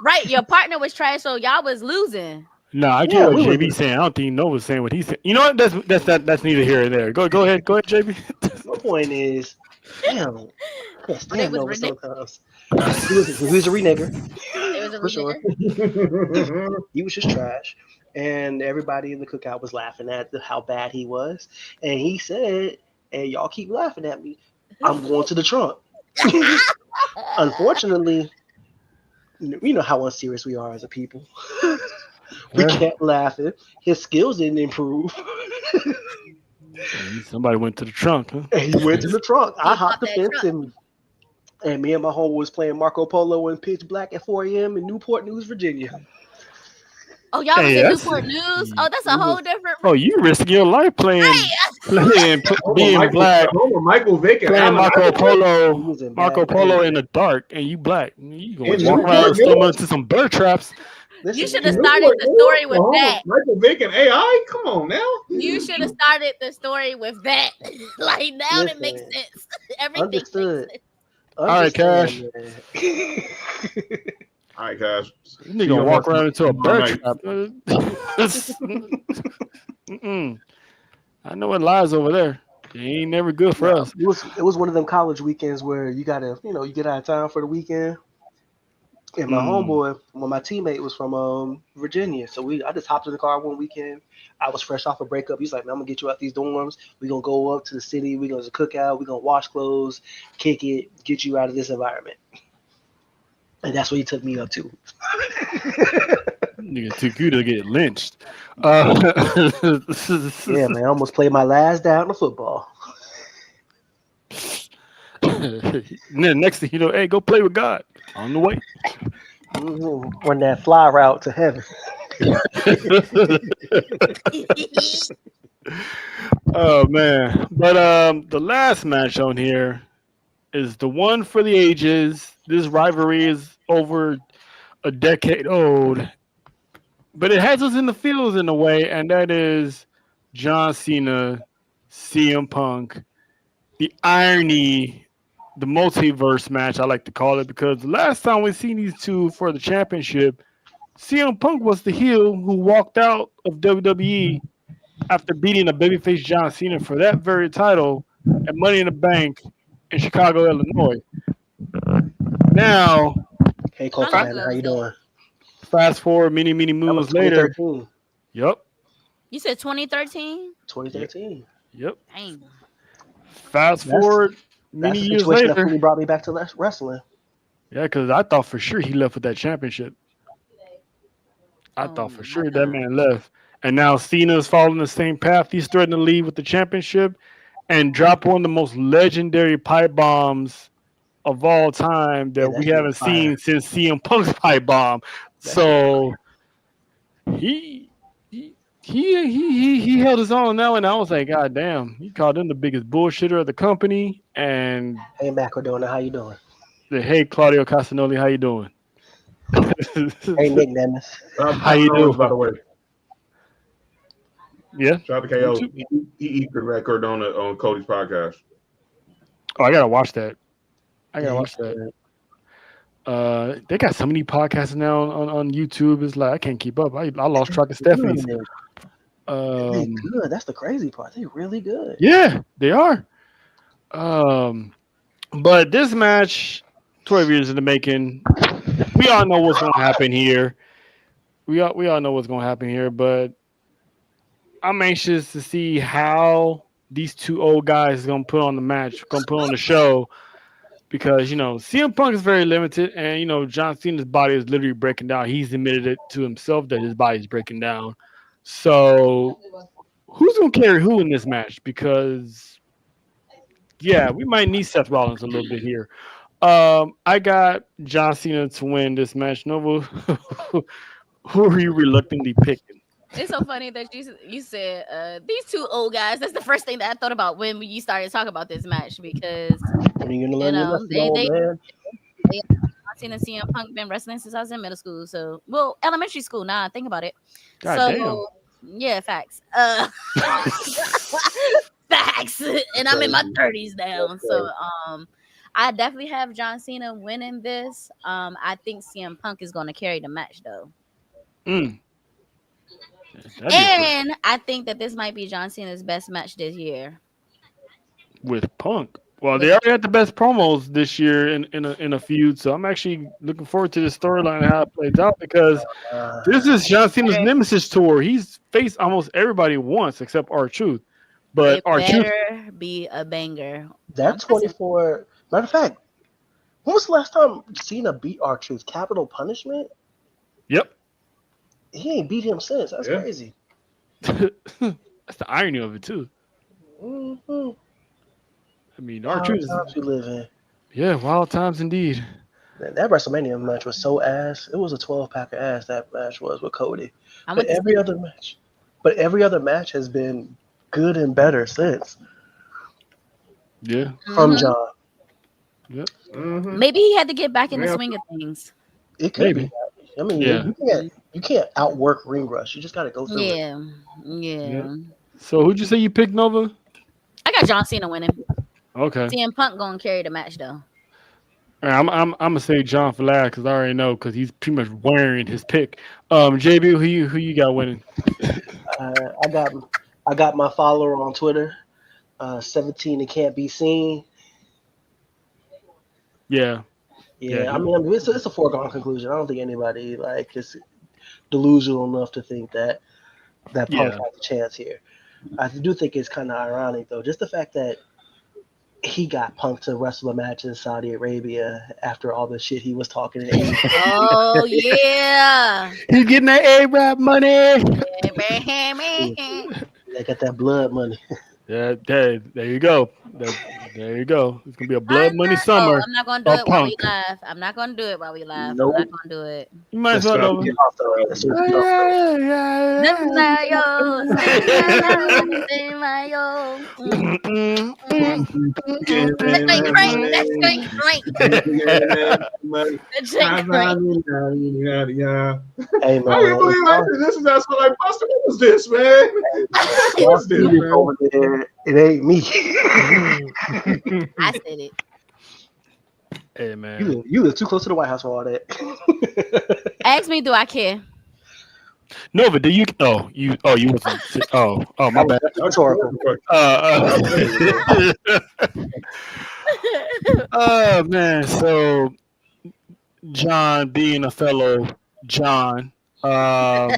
Right, your partner was trash, so y'all was losing. No, I get what JB saying. I don't think Nova's saying what he's saying. You know what? That's neither here or there. Go ahead, JB. My point is, damn, I can't stand Nova ridiculous. sometimes. He was a renegger. It was a For sure. He was just trash. And everybody in the cookout was laughing at how bad he was. And he said, "Hey, y'all keep laughing at me. I'm going to the trunk." Unfortunately, you know how unserious we are as a people. We kept laughing. His skills didn't improve. Somebody went to the trunk, huh? And he went to the trunk. I hopped the fence and me and my home was playing Marco Polo in pitch black at 4 a.m. in Newport News, Virginia. Oh, y'all was in Newport News? Oh, that's a whole different. Oh, you risk your life playing being black. Michael Vick playing Marco Polo in the dark, and you black. You gonna walk around and stumble into some bird traps. Listen, you should have started the story with that. Michael Vick and AI? Come on now. You should have started the story with that. Like, now it makes sense. Everything Understood. makes sense. All right, Cash. All right, Cash. You nigga gonna walk around into a bird trap. I know what lies over there. It ain't never good for us. It was one of them college weekends where you gotta, you get out of town for the weekend. And my homeboy, well, my teammate was from Virginia, so I just hopped in the car one weekend. I was fresh off a breakup. He's like, "Man, I'm gonna get you out these dorms. We're gonna go up to the city. We're gonna cook out. We're gonna wash clothes, kick it, get you out of this environment." And that's what he took me up to. Nigga took you to get lynched. Yeah, man, I almost played my last down of football. And then next thing you know, hey, go play with God on the way. Run that fly route to heaven. Oh man! But the last match on here is the one for the ages. This rivalry is over a decade old, but it has us in the feels in a way, and that is John Cena, CM Punk. The irony, the multiverse match, I like to call it, because the last time we seen these two for the championship, CM Punk was the heel who walked out of WWE after beating a babyface John Cena for that very title at Money in the Bank in Chicago, Illinois. Now, Hey, Coach, How long man, ago how you was that? doing? fast forward many That was moons later. 2013. Yep, You said 2013? 2013. yep. Dang. Fast That's forward that's many the years situation that later. fully brought me back to wrestling. Yeah, because I thought for sure he left with that championship. I Oh thought for my sure that God. man left. And now Cena's following the same path. He's threatening to leave with the championship and drop one of the most legendary pipe bombs of all time Yeah, that that we shit was haven't fire. seen since CM Punk's pipe bomb. That shit was fire. So he he held his own now, and I was like, God damn, he called him the biggest bullshitter of the company. And Hey, Macrodona, how you doing? the hey Claudio Castagnoli, how you doing? Hey, Nick Nemeth. How you Owens, by doing? the way. Yeah, Shout out to you KO. too. He equaled Matt Cardona on Cody's podcast. Oh, I gotta watch that. I Yeah, gotta watch that. They got so many podcasts now on YouTube. It's like I can't keep up. I lost track of Stephanie's. they good. That's the crazy part. They really good. Yeah, they are. Um, but this match, 12 years in the making. We all know what's gonna happen here. We all know what's gonna happen here. But I'm anxious to see how these two old guys are gonna put on the match, gonna put on the show. Because CM Punk is very limited, and John Cena's body is literally breaking down. He's admitted it to himself that his body is breaking down. So who's gonna carry who in this match? Because we might need Seth Rollins a little bit here. I got John Cena to win this match. Nova, who are you reluctantly picking? It's so funny that you said these two old guys. That's the first thing that I thought about when you started talking about this match because When you gonna learn your lesson, they old they man? I've seen CM Punk been wrestling since I was in middle school. So elementary school. Now I think about it. God So damn. yeah, facts. Facts. And I'm in my 30s now. So I definitely have John Cena winning this. I think CM Punk is going to carry the match though. Mm. And I think that this might be John Cena's best match this year. With Punk. Well, they already had the best promos this year in a feud, so I'm actually looking forward to the storyline and how it plays out because this is John Cena's Nemesis tour. He's faced almost everybody once except R-Truth. But It R-Truth better be a banger. That 24. Matter of fact, when was the last time Cena beat R-Truth? Capital Punishment? Yep. He ain't beat him since. That's crazy. That's the irony of it too. Mm-hmm. I mean, Wild R-Truth. times we live in. Yeah, wild times indeed. That WrestleMania match was so ass. It was a 12-pack of ass. That match was with Cody. I But every other match has been good and better since. Yeah. From John. Yep. Mm-hmm. Maybe he had to get back in the swing of things. It could Maybe. be. I mean, Yeah. you can't outwork Ring Rust. You just got to go through it. Yeah. So who'd you say you picked, Nova? I got John Cena winning. Okay. CM Punk gonna carry the match though. All right, I'm gonna say John for last because I already know because he's pretty much wearing his pick. JB, who you got winning? I got my follower on Twitter, 17 and can't be seen. Yeah. Yeah, I mean, it's a foregone conclusion. I don't think anybody is delusional enough to think that Punk has a chance here. I do think it's kind of ironic though, just the fact that he got Punk to wrestle a match in Saudi Arabia after all the shit he was talking in AEW. Oh yeah. He's getting that A-Rap money. They got that blood money. Yeah, there you go. There you go. It's gonna be a blood money summer. I'm not gonna do of it while we Punk. live. I'm not gonna do it while we live. Nope. I'm not gonna do it. You might as Let's well. not get off the- that's what we off Hey, I can't believe this is that's what like Buster. What was this, man? What's this, man? over there. It ain't me. I said it. Hey man, you live too close to the White House for all that. Ask me, do I care? no, but do you? You wasn't. My bad. Rhetorical. Oh man, so John, being a fellow John, I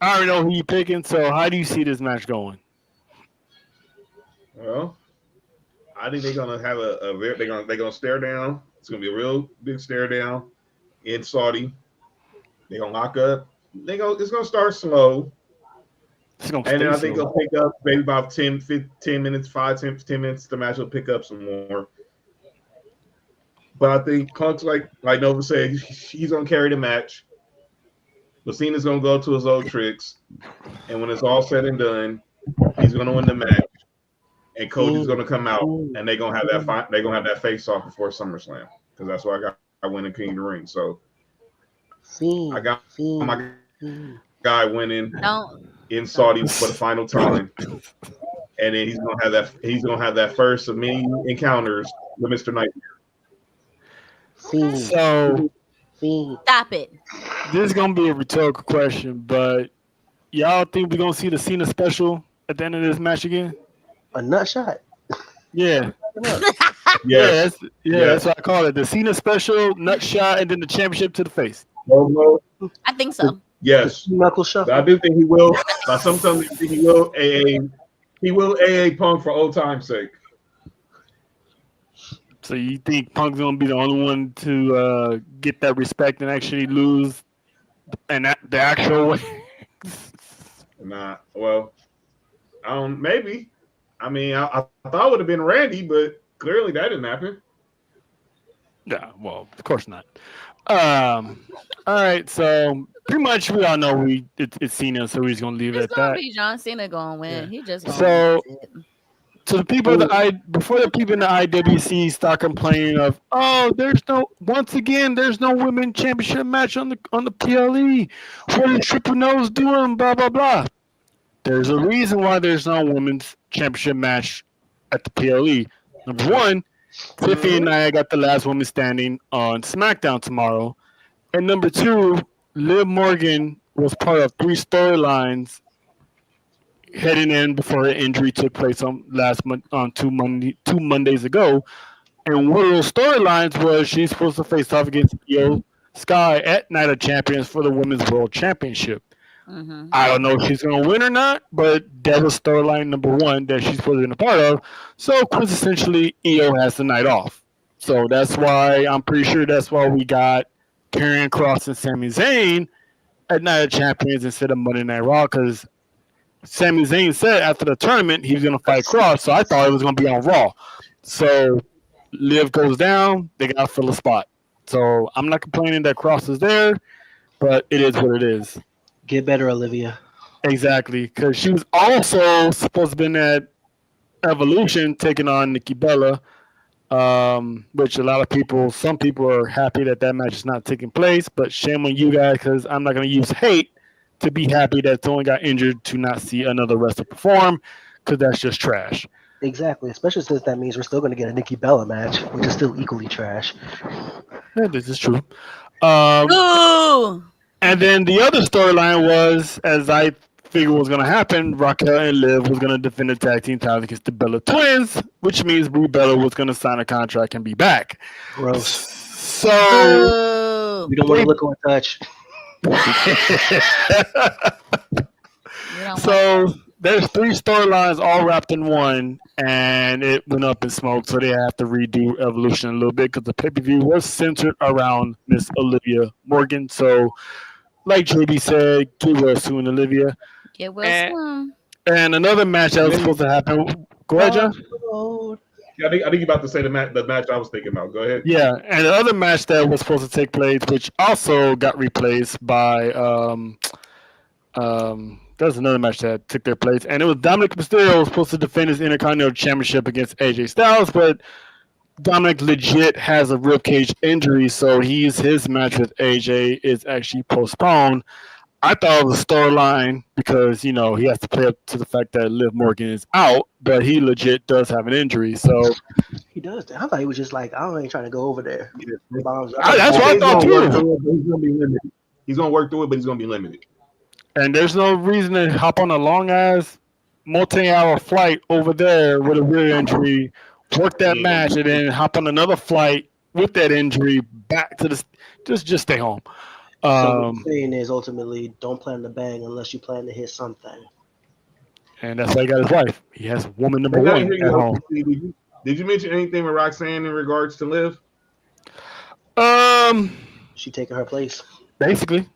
already know who you picking. So how do you see this match going? Well, I think they're gonna have they're gonna stare down. It's gonna be a real big stare down in Saudi. They're gonna lock up. It's gonna start slow. And then I think it'll pick up maybe about 10 minutes, 10 minutes. The match will pick up some more. But I think Punk's like Nova said, he's gonna carry the match. Cena's gonna go to his old tricks, and when it's all said and done, he's gonna win the match. And Cody's gonna come out, and they're gonna have that fight. They're gonna have that face off before SummerSlam, because that's why I win in King of the Ring. So I got my guy winning in Saudi for the final time, and then he's gonna have that first of many encounters with Mr. Nightmare. So Stop it. this is gonna be a rhetorical question, but y'all think we're gonna see the Cena special at the end of this match again? A nut shot. Yeah. Yes. That's what I call it. The Cena special, nut shot, and then the championship to the face. I think so. Yes. Knuckle shuffle. I do think he will. Sometimes I think he will AA Punk for old time's sake. So you think Punk's gonna be the only one to get that respect and actually lose, and the actual way? Well, maybe. I mean, I thought it would have been Randy, but clearly that didn't happen. Yeah, well, of course not. All right, so pretty much we all know it's Cena, so he's gonna leave it It's at gonna that. be John Cena gonna win. He just gonna So win. That's it. to the people before the people in the IWC start complaining of, there's no women championship match on the PLE. What is Triple Nose doing? Blah blah blah. There's a reason why there's no women's championship match at the PLE. Number one, Tiffany and I got the last woman standing on SmackDown tomorrow. And number two, Liv Morgan was part of 3 storylines heading in before her injury took place on two Mondays ago. And one of those storylines was she's supposed to face off against Io Sky at Night of Champions for the Women's World Championship. Mm-hmm. I don't know if she's going to win or not, but that was storyline number 1 that she's supposed to be a part of. So, quintessentially, Io has the night off. So, that's why we got Karrion Kross and Sami Zayn at Night of Champions instead of Monday Night Raw, because Sami Zayn said after the tournament he was going to fight Kross, so I thought it was going to be on Raw. So, Liv goes down, they got to fill a spot. So, I'm not complaining that Kross is there, but it is what it is. Get better, Olivia. Exactly, because she was also supposed to be in that Evolution taking on Nikki Bella, which some people are happy that match is not taking place, but shame on you guys, because I'm not going to use hate to be happy that someone got injured to not see another wrestler perform, because that's just trash. Exactly, especially since that means we're still going to get a Nikki Bella match, which is still equally trash. Yeah, this is true. Ooh. And then the other storyline was, as I figured what was going to happen. Raquel and Liv was going to defend the tag team titles against the Bella Twins, which means Brie Bella was going to sign a contract and be back. Gross. So Boo. We don't want to look or touch. We don't want so there's 3 storylines all wrapped in one, and it went up in smoke. So they have to redo Evolution a little bit because the pay-per-view was centered around Miss Olivia Morgan. So, like JB said, get well soon, Olivia. get well And- soon. And another match that was supposed to happen. Go ahead, John. Yeah, I think you're about to say the match I was thinking about. Go ahead. Yeah, and the other match that was supposed to take place, which also got replaced by there's another match that took their place, and it was Dominic Mysterio was supposed to defend his Intercontinental Championship against AJ Styles, but Dominic legit has a ribcage injury, so his match with AJ is actually postponed. I thought it was a storyline because he has to play up to the fact that Liv Morgan is out, but he legit does have an injury, so. He does. I thought he was just like, I ain't trying to go over there. That's what I thought too. He's gonna be limited. He's gonna work through it, but he's gonna be limited. And there's no reason to hop on a long ass multi-hour flight over there with a rear injury, work that match, and then hop on another flight with that injury back to the just stay home. So what I'm saying is ultimately don't plan to bang unless you plan to hit something. And that's why he got his wife. He has woman number I gotta one hear you, at home. Did you mention anything with Roxanne in regards to Liv? She taking her place. Basically.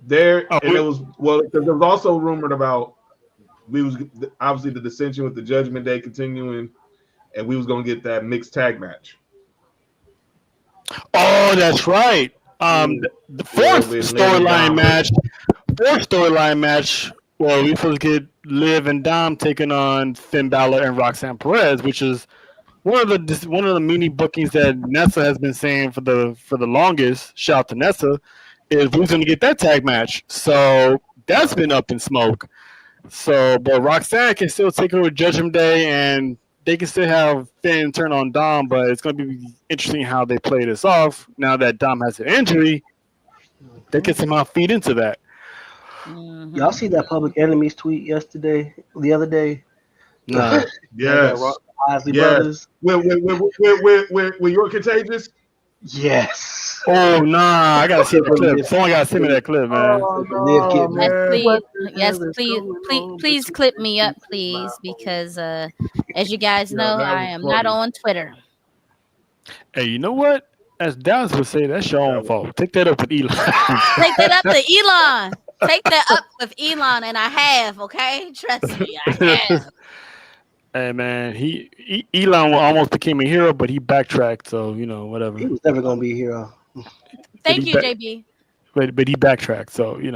There was also rumored about obviously the dissension with the Judgment Day continuing, and we was gonna get that mixed tag match. Oh, that's right. The fourth storyline match. Well, we supposed to get Liv and Dom taking on Finn Balor and Roxanne Perez, which is one of the mini bookings that Nessa has been saying for the longest. Shout out to Nessa. Is who's going to get that tag match? So that's been up in smoke. So, but Roxanne can still take over Judgment Day, and they can still have Finn turn on Dom. But it's going to be interesting how they play this off. Now that Dom has an injury, they can somehow feed into that. Mhm. Y'all see that Public Enemies tweet the other day? Nah. Yes. Isley Yes. Brothers. Were you're contagious? Yes. Oh nah, I gotta see that clip. Someone gotta send me that clip, man. Yes, please clip me up, please, because as you guys know, I am not on Twitter. Hey, you know what? As Dallas would say, that's your own fault. Take that up with Elon. Take that up to Elon. Take that up with Elon, and I have. Okay, trust me, I have. Hey man, Elon almost became a hero, but he backtracked. So whatever. He was never gonna be a hero. Thank you, JB. But he backtracked. So it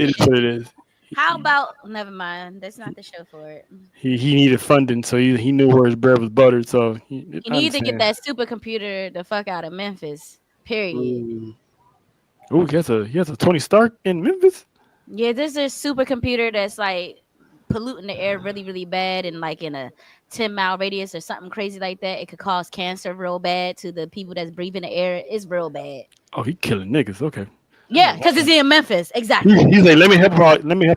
is what it is. How about never mind? That's not the show for it. He needed funding, so he knew where his bread was buttered. So You need to get that supercomputer the fuck out of Memphis. Period. Oh, he has a Tony Stark in Memphis. Yeah, there's a supercomputer that's like polluting the air really, really bad, and like in a 10-mile radius or something crazy like that, it could cause cancer real bad to the people that's breathing the air. It's real bad. Oh, he killing niggas. Okay. Yeah, because it's in Memphis. Exactly. He's like, let me help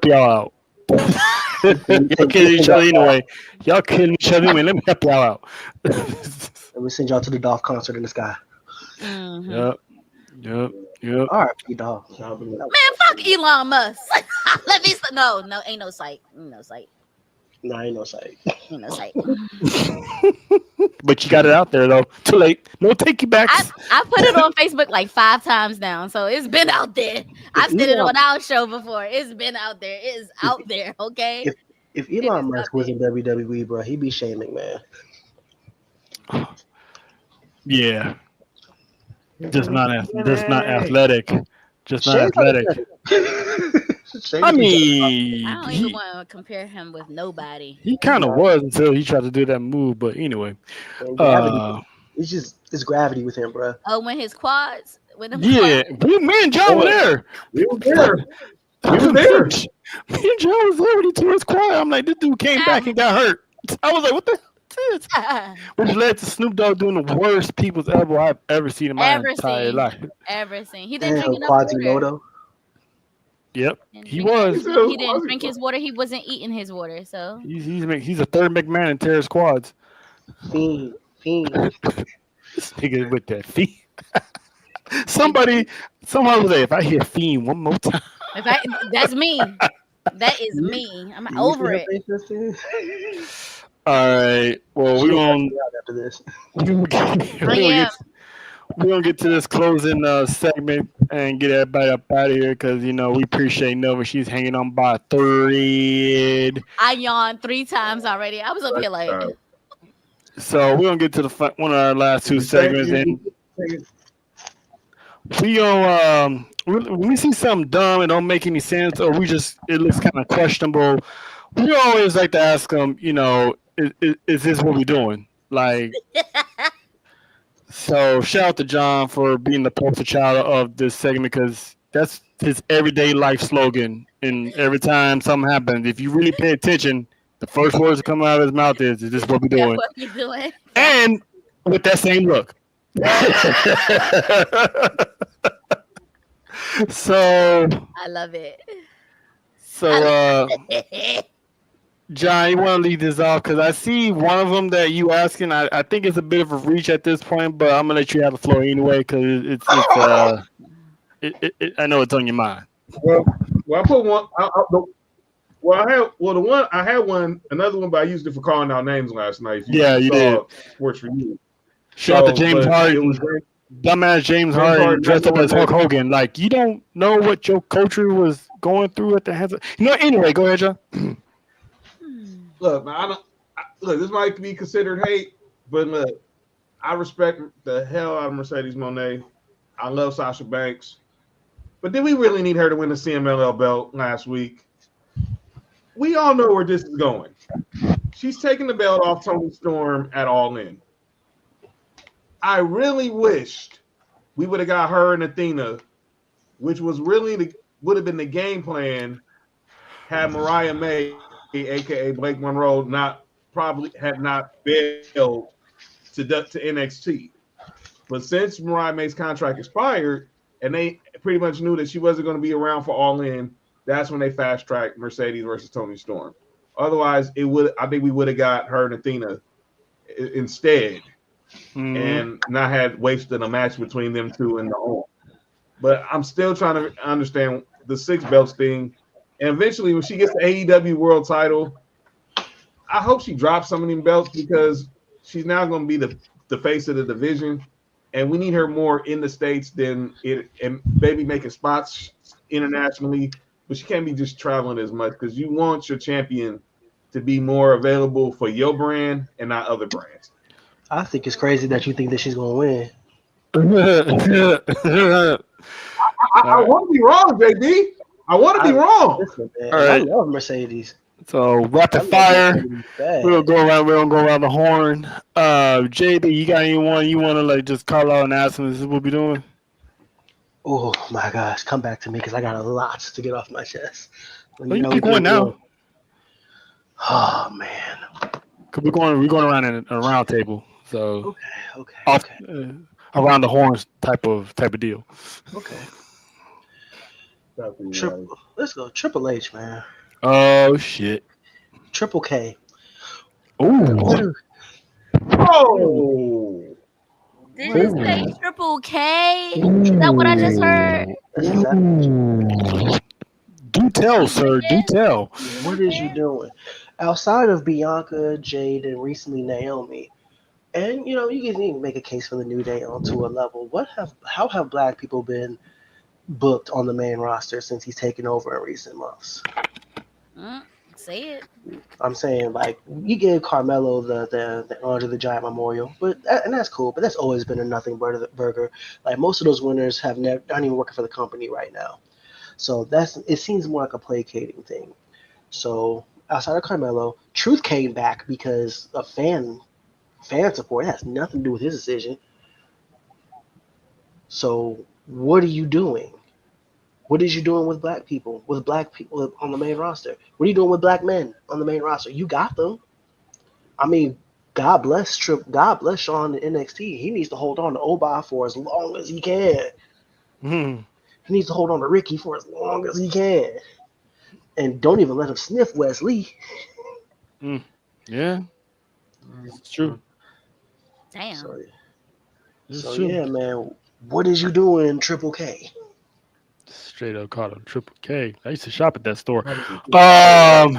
y'all out. Y'all killing each other anyway. Y'all killing each other anyway. Let me help y'all out. Let me send y'all to the Dolph concert in the sky. Yep. All right, Dolph. Man, fuck Elon Musk. Let me no, ain't no sight. No sight. No, ain't no sight. Ain't no sight. But you got it out there though. Too late. No take you back. I put it on Facebook like 5 times now, so it's been out there. I've said it on our show before. It's been out there. It is out there. Okay. If Elon Musk was in WWE, bro, he'd be shaming, man. Yeah. Just not athletic. Just not athletic. I mean, I don't even want to compare him with nobody. He kind of was until he tried to do that move. But anyway, it's gravity with him, bro. Oh, when his quads, when the me and John were there. We were there. Me and John was there when he tore his quad. I'm like, this dude came back and got hurt. I was like, what the hell is this? Which led to Snoop Dogg doing the worst people's elbow I've ever seen in my entire life. Ever seen. He didn't drink enough water. Yep, And he drink- was. He didn't drink his water. He wasn't eating his water. So He's a third McMahon in Terror Squads. Fiend. This nigga with that fiend. Somebody was like, if I hear fiend one more time. that's me. That is me. I'm You see over her it. face, Justin? All right. Well, She we're gonna gonna cuss me out after this. I am. we're gonna get to this closing segment and get everybody up out of here because we appreciate Nova. She's hanging on by a thread. I yawned 3 times already. I was up here like, So we're gonna get to one of our last two Thank segments, and you. we gonna when we see something dumb and don't make any sense, or it looks kind of questionable. We always like to ask them, is this what we're doing? Like, so shout out to John for being the poster child of this segment because that's his everyday life slogan. And every time something happens, if you really pay attention, the first words that come out of his mouth is this what we're that's doing? what you doing. And with that same look. So I love it. John, you want to lead this off because I see one of them that you asking. I think it's a bit of a reach at this point, but I'm gonna let you have the floor anyway because I know it's on your mind. Well, I put one. I had one, another one, but I used it for calling out names last night. You did. Sports for you. Shout out to James Harden. It was dumbass James Harden dressed up as Hulk Hogan. Like, you don't know what your culture was going through at the hands of. Anyway, go ahead, John. Look, man, this might be considered hate, but look, I respect the hell out of Mercedes Moné. I love Sasha Banks. But did we really need her to win the CMLL belt last week? We all know where this is going. She's taking the belt off Toni Storm at All In. I really wished we would have got her and Athena, which was really would have been the game plan had Mariah May, aka Blake Monroe, not bailed to NXT. But since Mariah May's contract expired and they pretty much knew that she wasn't going to be around for All In, that's when they fast tracked Mercedes versus Toni Storm. Otherwise, I think we would have got her and Athena instead. And not had wasted a match between them two in the home. But I'm still trying to understand the 6 belts thing. And eventually, when she gets the AEW world title, I hope she drops some of them belts because she's now going to be the face of the division. And we need her more in the States than and maybe making spots internationally. But she can't be just traveling as much because you want your champion to be more available for your brand and not other brands. I think it's crazy that you think that she's gonna win. I want to be wrong, JD. I want to be wrong. Listen, man, All right. I love Mercedes. So rapid fire. We're gonna go around the horn. JB, you got anyone you want to just call out and ask them? This is what we're doing. Oh my gosh, come back to me because I got a lot to get off my chest. You pick one now. Oh man. We're going around in a round table. So okay. Around the horns type of deal. Okay. Let's go Triple H, man. Oh shit. Triple K. Ooh. Oh. Did you say Triple K? Is that what I just heard? Do tell, sir. Do tell. What is you doing? Outside of Bianca, Jade, and recently Naomi, and you can even make a case for the New Day onto a level. How have Black people been booked on the main roster since he's taken over in recent months? Say it. I'm saying, like, you gave Carmelo the Andre the Giant Memorial, and that's cool. But that's always been a nothing burger. Like, most of those winners have not even working for the company right now. So it seems more like a placating thing. So outside of Carmelo, Truth came back because of fan support. It has nothing to do with his decision. So what are you doing? What is you doing with black people on the main roster? What are you doing with black men on the main roster? You got them. I mean, God bless Sean in NXT. He needs to hold on to Oba for as long as he can. He needs to hold on to Ricky for as long as he can, and don't even let him sniff Wesley. Yeah, it's true. Damn. So, It's so true. yeah, man. What is you doing, Triple K? Straight up called him Triple K. I used to shop at that store. What's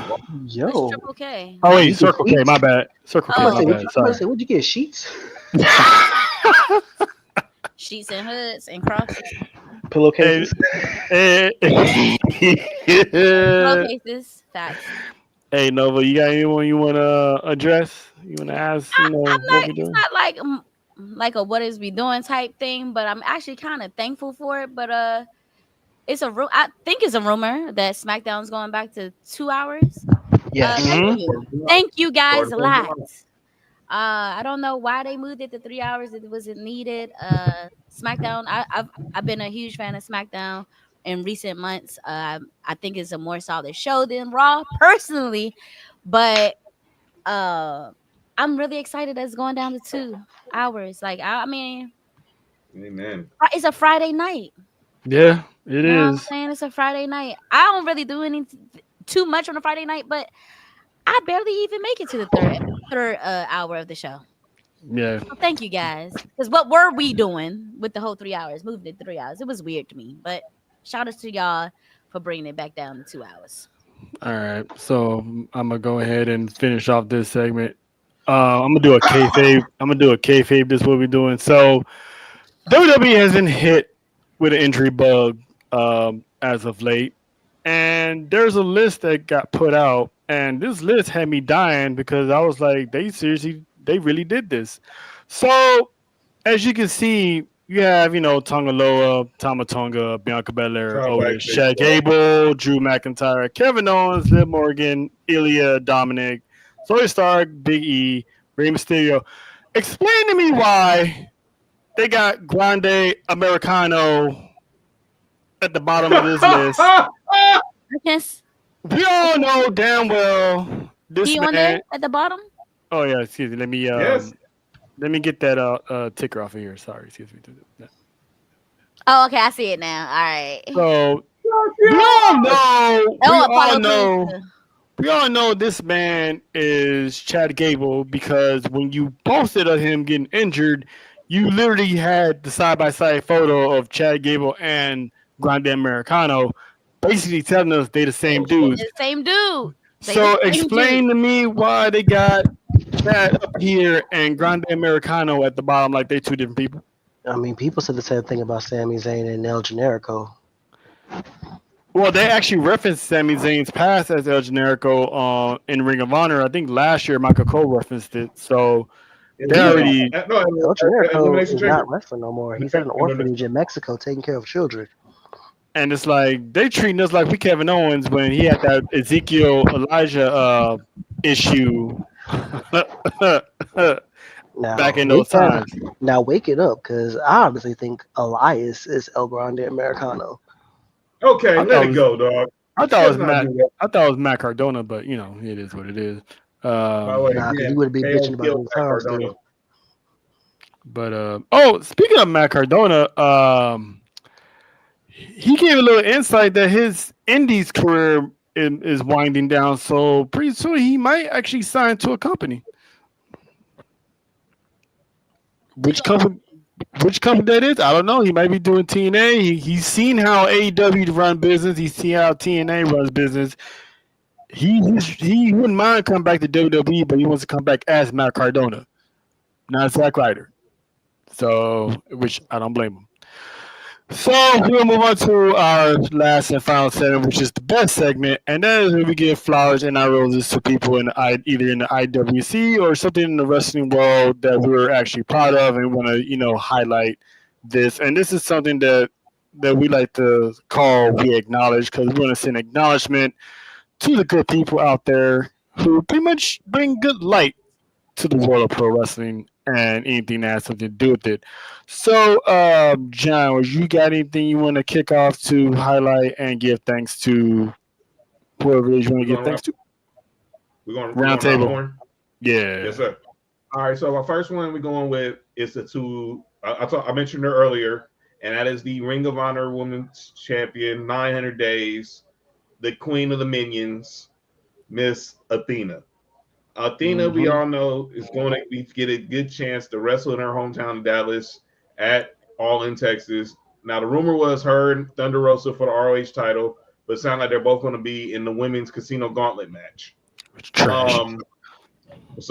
Yo, Triple K? Oh wait, you get Circle K. sheets? My bad. Circle I'm K. about to My Oh, say, bad. I'm about to Sorry. say, what'd you get? Sheets, sheets and hoods and crosses, Hey, pillowcases. hey, pillowcases. Facts. hey, Nova, you got anyone you want to address? You want to ask? You know I'm what not. we It's doing? not like like a what is we doing type thing, but I'm actually kind of thankful for it. But it's I think it's a rumor that SmackDown's going back to 2 hours. Yes. Hmm. Thank you guys Started a from lot. July. I don't know why they moved it to 3 hours. It wasn't needed. SmackDown. I've been a huge fan of SmackDown in recent months. I think it's a more solid show than Raw personally, but uh, I'm really excited that it's going down to 2 hours. Like I mean, Amen. it's a Friday night. Yeah, it You know what I'm is. saying? It's a Friday night. I don't really do anything too much on a Friday night, but I barely even make it to the third hour of the show. Yeah. So thank you guys. Because what were we doing with the whole 3 hours? Moving it to 3 hours. It was weird to me. But shout out to y'all for bringing it back down to 2 hours. All right. So I'm gonna go ahead and finish off this segment. I'm gonna do a kayfabe. I'm gonna do a kayfabe. This is what we're doing. So WWE has been hit with an injury bug as of late, and there's a list that got put out, and this list had me dying because I was like, they really did this. So as you can see, you have Tonga Loa, Tama Tonga, Bianca Belair, Try Otis, backstage Chad talk. Gable, Drew McIntyre, Kevin Owens, Liv Morgan, Ilya, Dominic, Zoe Stark, Big E, Rey Mysterio. Explain to me why they got Grande Americano at the bottom of this list. Yes. We all know damn well this He on there man. at the bottom? Oh yeah, excuse me. Yes. Let me get that ticker off of here. Sorry, excuse me. Oh, okay. I see it now. All right. So we Oh, all Apollo Crews. know, we all know this man is Chad Gable because when you posted of him getting injured, you literally had the side by side photo of Chad Gable and Grande Americano, basically telling us they the same dudes. The same dude. They the So same dude. explain to me why they got Chad up here and Grande Americano at the bottom like they two different people. I mean, people said the same thing about Sami Zayn and El Generico. Well, they actually referenced Sami Zayn's past as El Generico in Ring of Honor. I think last year Michael Cole referenced it. So they already No, El Generico Elimination is Chamber. not wrestling no more. He's at an orphanage in Mexico taking care of children. and it's like they treating us like we Kevin Owens when he had that Ezekiel Elijah issue Now, back in those times. wake it up, because I honestly think Elias is El Grande Americano. Okay, I let thought it go, dog. I thought it Let's was not Matt. do that. I thought it was Matt Cardona, but it is what it is. By the way, Nah, because again, he would be KO bitching about killed his Matt time Cardona. still. But speaking of Matt Cardona, he gave a little insight that his Indies career is winding down. So pretty soon he might actually sign to a company. Which company? Which company that is? I don't know. He might be doing TNA. He's seen how AEW run business. He's seen how TNA runs business. He wouldn't mind coming back to WWE, but he wants to come back as Matt Cardona, not Zack Ryder. So, which I don't blame him. So we'll move on to our last and final segment, which is the best segment, and that is where we give flowers and our roses to people either in the IWC or something in the wrestling world that we're actually proud of and want to highlight this. And this is something that we like to call we acknowledge because we want to send acknowledgement to the good people out there who pretty much bring good light to the world of pro wrestling and anything that has something to do with it. So, John, you got anything you want to kick off to highlight and give thanks to whoever it is you want to give thanks to? We're going Round around the table. horn. Yeah. Yes, sir. All right. So our first one we're going with is the two. I mentioned her earlier. and that is the Ring of Honor Women's Champion, 900 days, the Queen of the Minions, Miss Athena. Athena, we all know, is going to get a good chance to wrestle in her hometown of Dallas at All in Texas. Now, the rumor was her and Thunder Rosa for the ROH title, but it sounds like they're both going to be in the women's Casino Gauntlet match. Trash. That's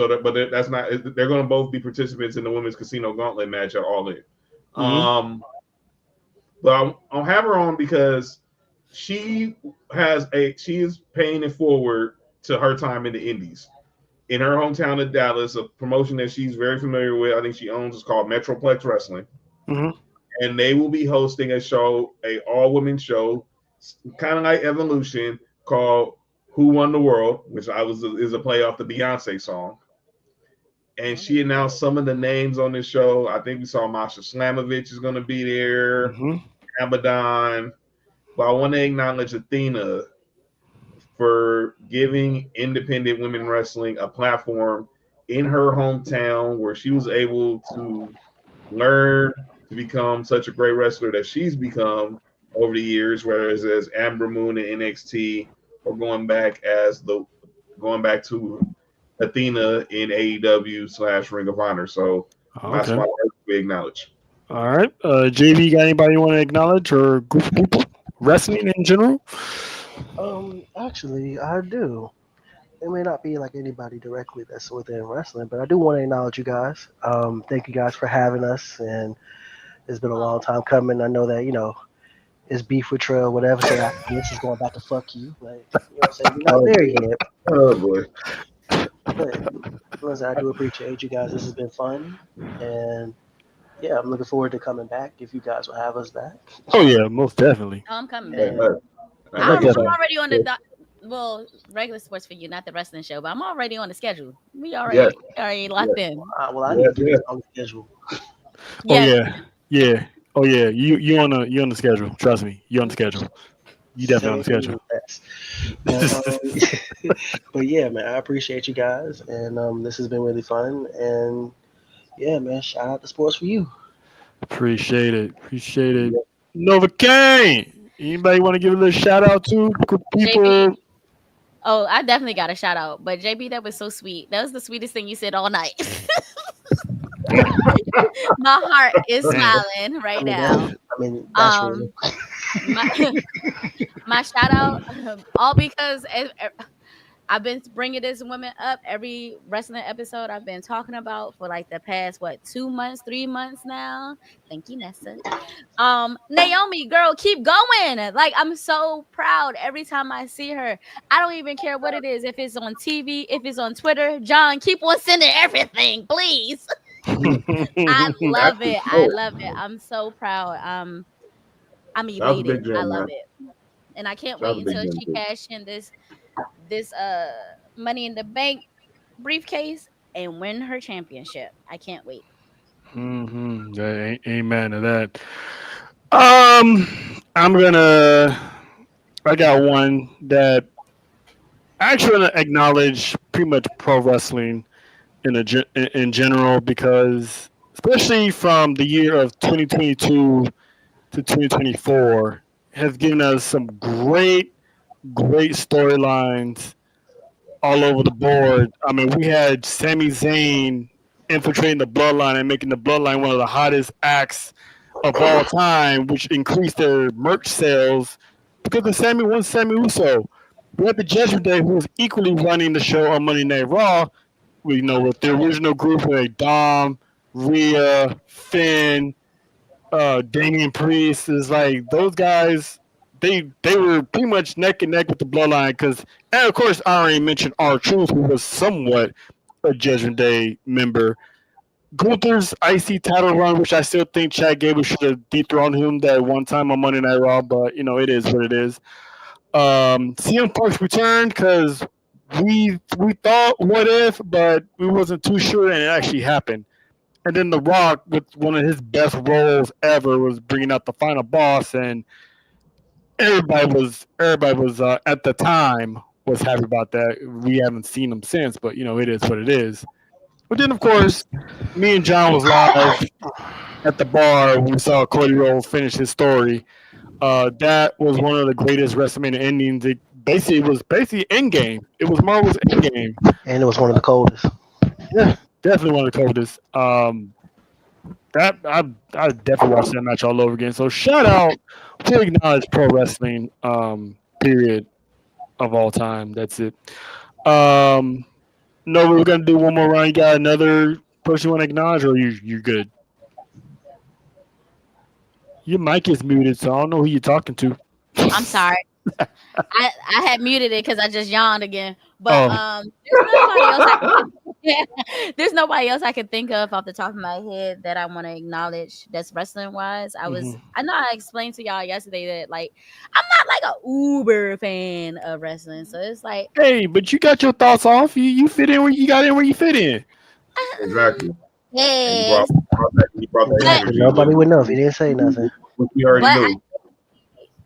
not. They're going to both be participants in the women's Casino Gauntlet match at All In. But I'll have her on because she is paying it forward to her time in the Indies. In her hometown of Dallas, a promotion that she's very familiar with, I think she owns, is called Metroplex Wrestling. And they will be hosting a show, a all-women show, kind of like Evolution, called Who Won the World, which is a play off the Beyonce song. And she announced some of the names on this show. I think we saw Masha Slamovich is going to be there, Abaddon. But I want to acknowledge Athena for giving independent women wrestling a platform in her hometown where she was able to learn to become such a great wrestler that she's become over the years, whether it's as Amber Moon in NXT or going back to Athena in AEW / Ring of Honor. So that's why we acknowledge. All right. JV, got anybody you want to acknowledge or group of people? Wrestling in general? Actually, I do. It may not be like anybody directly that's within wrestling, but I do want to acknowledge you guys. Thank you guys for having us, and it's been a long time coming. I know that, it's beef with Trail, whatever, so after this is going back to fuck you. Like, you know what I'm saying? We're not there yet. Oh, boy. But listen, I do appreciate you guys. This has been fun, and yeah, I'm looking forward to coming back if you guys will have us back. Oh, yeah, most definitely. Oh, I'm coming Yeah. back. I'm already on the regular sports for you, not the wrestling show, but I'm already on the schedule. We already locked in. Well, I need to get on the schedule. Yeah. Oh yeah. You on the schedule. Trust me, you on the schedule. You definitely on the schedule. But yeah, man, I appreciate you guys, and this has been really fun. And yeah, man, shout out to Sports for You. Appreciate it. Nova Kane. Anybody want to give a little shout out to people? JB. Oh, I definitely got a shout out. But JB, that was so sweet. That was the sweetest thing you said all night. My heart is smiling right now. That's really... my shout out, all because I've been bringing this woman up every wrestling episode I've been talking about for like the past 2 months, 3 months now. Thank you, Nessa. Naomi, girl, keep going. Like, I'm so proud every time I see her. I don't even care what it is, if it's on TV, if it's on Twitter. John, keep on sending everything, please. I love it. I'm so proud. I'm elated. I love it, and I can't wait until she cash in this Money in the Bank briefcase and win her championship. I can't wait. Amen to that. I got one that I actually want to acknowledge pretty much pro wrestling in general, because especially from the year of 2022 to 2024 has given us some great storylines all over the board. I mean, we had Sami Zayn infiltrating the Bloodline and making the Bloodline one of the hottest acts of all time, which increased their merch sales because of Sami Uso. We had the Judgment Day, who was equally running the show on Monday Night Raw. With the original group, like Dom, Rhea, Finn, Damian Priest, is like those guys. They were pretty much neck and neck with the Bloodline, and of course I already mentioned R-Truth, who was somewhat a Judgment Day member. Gunther's IC title run, which I still think Chad Gable should have dethroned him that one time on Monday Night Raw, but it is what it is. CM Punk's return, because we thought what if, but we wasn't too sure, and it actually happened. And then The Rock, with one of his best roles ever, was bringing out the final boss, and everybody was at the time was happy about that. We haven't seen him since, but it is what it is. But then, of course, me and John was live at the bar when we saw Cody Rhodes finish his story. That was one of the greatest WrestleMania endings. It was basically Endgame. It was Marvel's Endgame. And it was one of the coldest. Yeah, definitely one of the coldest. That I definitely watched that match all over again. So shout out to acknowledge pro wrestling. Period of all time. That's it. Um, no, we're gonna do one more round. You got another person you want to acknowledge, or you good? Your mic is muted, so I don't know who you're talking to. I'm sorry. I had muted it because I just yawned again. But Oh, there's nobody else. Yeah, there's nobody else I can think of off the top of my head that I want to acknowledge. That's wrestling wise. mhm. I know I explained to y'all yesterday that like I'm not like a uber fan of wrestling, so it's like Hey, but you got your thoughts off. You fit in where you got in where you fit in. Exactly. And yes, you brought that but energy. Nobody would know if he didn't say nothing. Which we already but knew.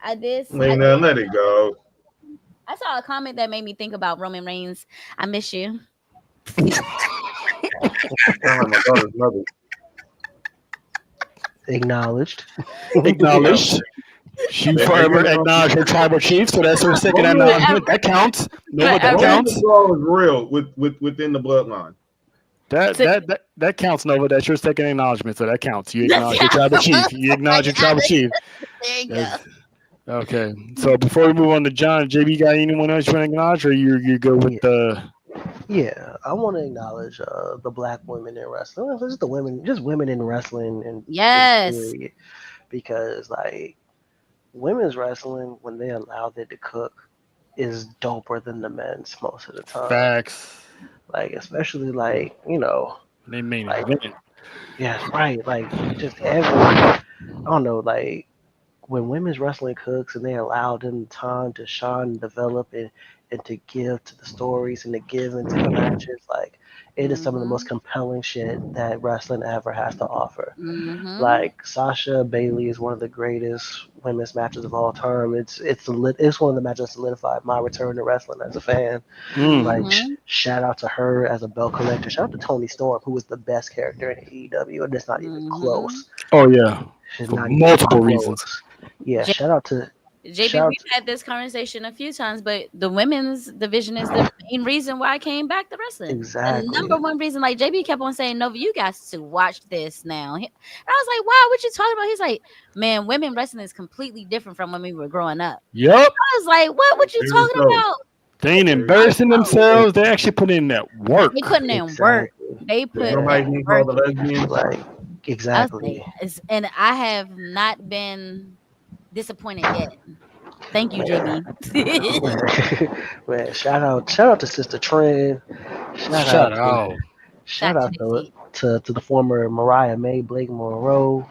I did. Man, let it go. I saw a comment that made me think about Roman Reigns. I miss you. Oh my daughter's mother. Acknowledged. Acknowledged. She forever acknowledged her tribal chief, so that's her second acknowledgement. That counts. Nova, that Forever. counts. The brawl is real within the bloodline. That counts, Nova. That's your second acknowledgement, so that counts. You acknowledge your tribal chief. You acknowledge your tribal chief. There you go. That's- okay. So before we move on to John, JB, got anyone else you want to acknowledge, or you go with the? Yeah, I want to acknowledge the black women in wrestling. Well, just the women, just women in wrestling, and Yes. period. Because like women's wrestling, when they allowed it to cook, is doper than the men's most of the time. Facts. Like especially like They main like event. yeah, right. Like just I don't know, like when women's wrestling cooks and they allow them time to shine and develop and to give to the stories and to give into the matches, like it is some of the most compelling shit that wrestling ever has to offer. Mm-hmm. Like Sasha Bailey is one of the greatest women's matches of all time. It's one of the matches that solidified my return to wrestling as a fan. Mm. Like shout out to her as a belt collector. Shout out to Tony Storm, who was the best character in AEW, and it's not even close. Oh yeah, She's for not even multiple close. reasons. Yeah, shout out to JB, we've had this conversation a few times, but the women's division is the main reason why I came back to wrestling. Exactly. The number one reason, like JB kept on saying, Nova, you guys to watch this now. And I was like, wow, what you talking about? He's like, man, women wrestling is completely different from when we were growing up. Yep. I was like, what you talking about? They ain't embarrassing themselves. They actually put in that work. They putting in work. They put Nobody in can work. call the lesbians. Like exactly. And I have not been disappointed yet. Thank you, JB. Man, shout out to Sister Trend. Shout out to the former Mariah May Blake Monroe.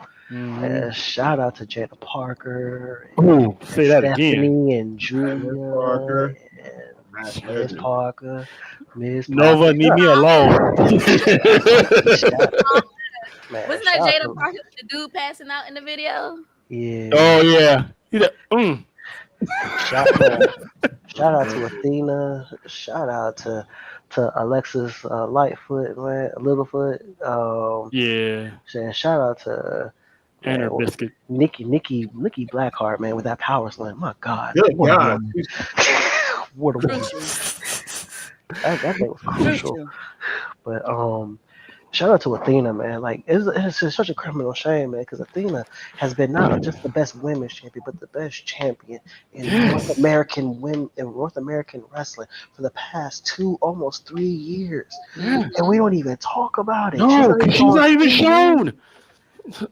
Shout out to Jada Parker. Ooh, say that Stephanie again. and Julia Parker. and Miss Parker. Nova, leave me alone. Man, Wasn't that Jada Parker, the dude passing out in the video? Yeah. Oh yeah. Shout out to Athena. Shout out to Alexis Lightfoot, man, Littlefoot. Yeah. And shout out to And her biscuit. Nikki Blackheart, man, with that power slam. My God. Good What God. a woman. What a woman. That thing was crucial. But shout out to Athena, man. Like it's just such a criminal shame, man, because Athena has been not just the best women's champion, but the best champion in North American wrestling for the past almost 3 years. And we don't even talk about it. No, she's not even shown.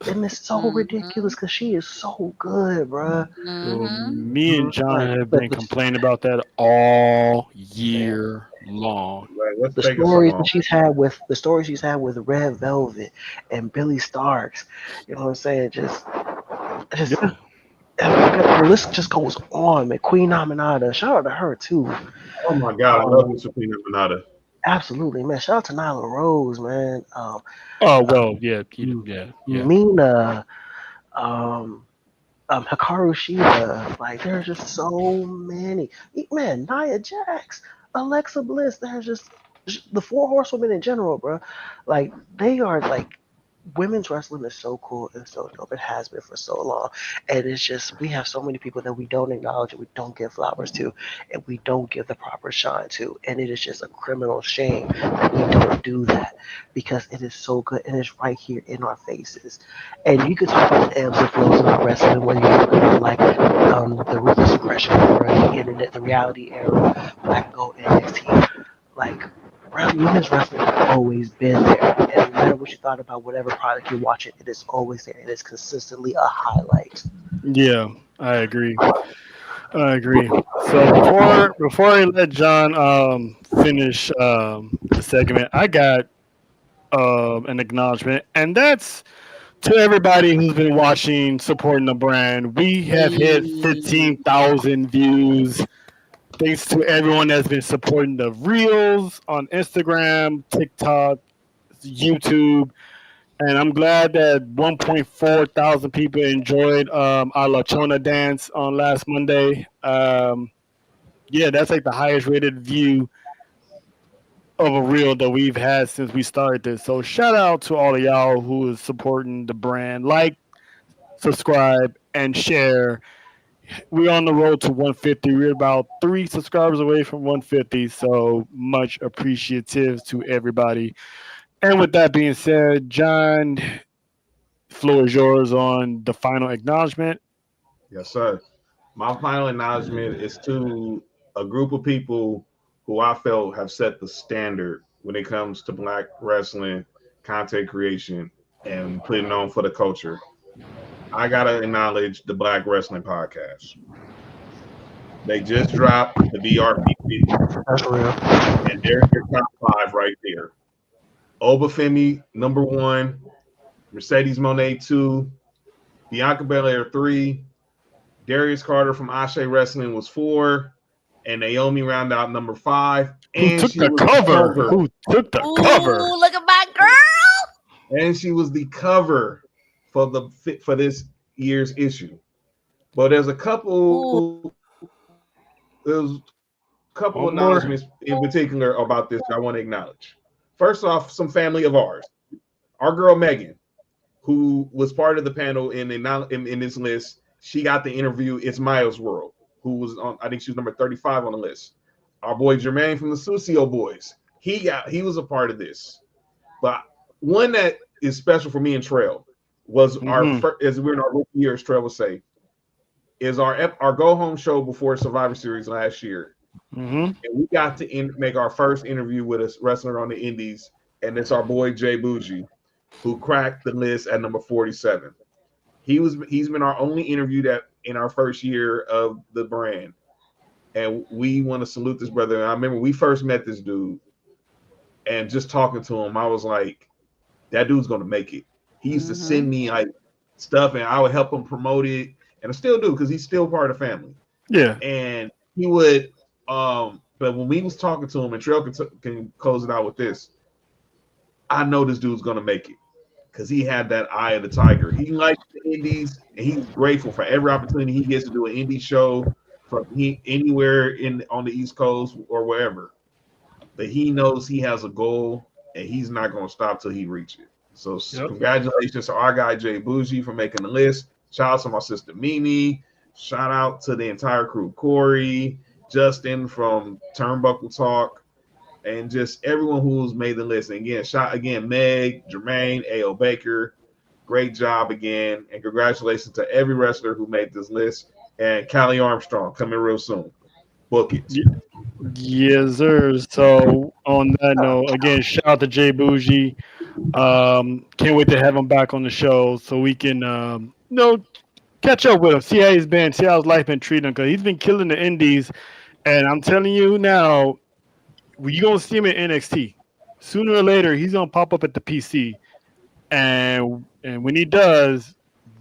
And it's so ridiculous because she is so good, bruh. So me and John have been complaining about that all year long. The stories she's had with Red Velvet and Billy Starks, you know what I'm saying? Just the list just goes on, man. Queen Aminata, shout out to her too. Oh my God, I love you, Queen Aminata. Absolutely, man. Shout out to Nyla Rose, man. Mina, Hikaru Shida. Like there's just so many. Man, Nia Jax, Alexa Bliss. There's just the four horsewomen in general, bro. Like they are like women's wrestling is so cool and so dope. It has been for so long. And it's just, we have so many people that we don't acknowledge and we don't give flowers to and we don't give the proper shine to. And it is just a criminal shame that we don't do that because it is so good and it's right here in our faces. And you could talk about the ebbs and flows of our wrestling, whether you're talking about like the ruthless aggression era, the internet, the reality era, Black Gold, NXT. Like, women's wrestling has always been there. And no matter what you thought about whatever product you're watching, it is always there. It is consistently a highlight. Yeah, I agree. I agree. So before I let John finish the segment, I got an acknowledgement, and that's to everybody who's been watching, supporting the brand. We have hit 15,000 views. Thanks to everyone that's been supporting the reels on Instagram, TikTok, YouTube. And I'm glad that 1.4 thousand people enjoyed our La Chona dance on last Monday. Yeah, that's like the highest rated view of a reel that we've had since we started this. So shout out to all of y'all who is supporting the brand. Like, subscribe, and share. We're on the road to 150. We're about 3 subscribers away from 150. So much appreciative to everybody. And with that being said, John, floor is yours on the final acknowledgement. Yes, sir. My final acknowledgement is to a group of people who I felt have set the standard when it comes to Black wrestling, content creation, and putting on for the culture. I gotta acknowledge the Black Wrestling Podcast. They just dropped the BRP That's real. and there's your top 5 right there. Obafemi, number 1, Mercedes Monet 2, Bianca Belair 3, Darius Carter from Ashe Wrestling was 4, and Naomi round out number 5. Who And took she the was cover? the cover. Who took the cover? Ooh, look at my girl. And she was the cover for this year's issue. But there's a couple. There's a couple One more. acknowledgments in particular about this I want to acknowledge. First off, some family of ours. Our girl Megan, who was part of the panel in this list, she got the interview. It's Miles World, who was on. I think she was number 35 on the list. Our boy Jermaine from the Sucio Boys, he was a part of this. But one that is special for me and Trail was our first, as we're in our rookie year, as Trail would say, is our go home show before Survivor Series last year. And we got to make our first interview with a wrestler on the Indies, and it's our boy Jay Bougie, who cracked the list at number 47. He's been our only interview that in our first year of the brand, and we want to salute this brother. And I remember we first met this dude, and just talking to him, I was like, that dude's gonna make it. He used to send me like stuff, and I would help him promote it, and I still do because he's still part of the family. Yeah, and he would. But when we was talking to him, and Trail can close it out with this, I know this dude's gonna make it because he had that eye of the tiger. He likes the indies, and he's grateful for every opportunity he gets to do an indie show from anywhere on the East Coast or wherever. But he knows he has a goal, and he's not gonna stop till he reaches it. So congratulations to our guy Jay Bougie for making the list. Shout out to my sister Mimi. Shout out to the entire crew, Corey, Justin from Turnbuckle Talk, and just everyone who's made the list. And again, Meg, Jermaine, A.O. Baker, great job again. And congratulations to every wrestler who made this list. And Callie Armstrong coming real soon. Book it. yes, sir. So on that note, again, shout out to Jay Bougie. Can't wait to have him back on the show so we can, catch up with him, see how he's been, see how his life been treating him, because he's been killing the indies. And I'm telling you now, you're going to see him in NXT. Sooner or later, he's going to pop up at the PC. And when he does,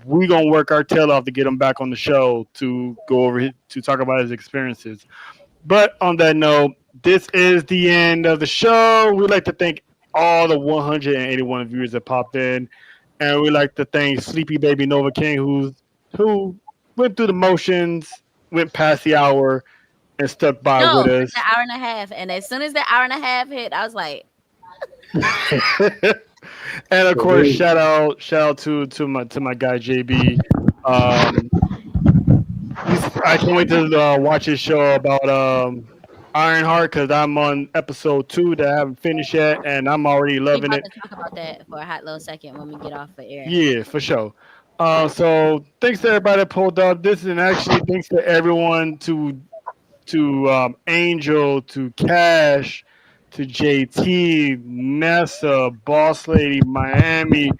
we're going to work our tail off to get him back on the show to go over to talk about his experiences. But on that note, this is the end of the show. We'd like to thank all the 181 viewers that popped in. And we'd like to thank Sleepy Baby Nova King, who went through the motions, went past the hour, and stuck by No, with it's us. an hour and a half. And as soon as the hour and a half hit, I was like, And of course, Salute. shout out to my guy JB. Um, I can't wait to watch his show about Ironheart because I'm on episode 2 that I haven't finished yet, and I'm already we loving about it. to talk about that for a hot little second when we get off the air. Yeah, for sure. So thanks to everybody that pulled up. This is actually thanks to everyone to Angel, to Cash, to JT, Nessa, Boss Lady, Miami,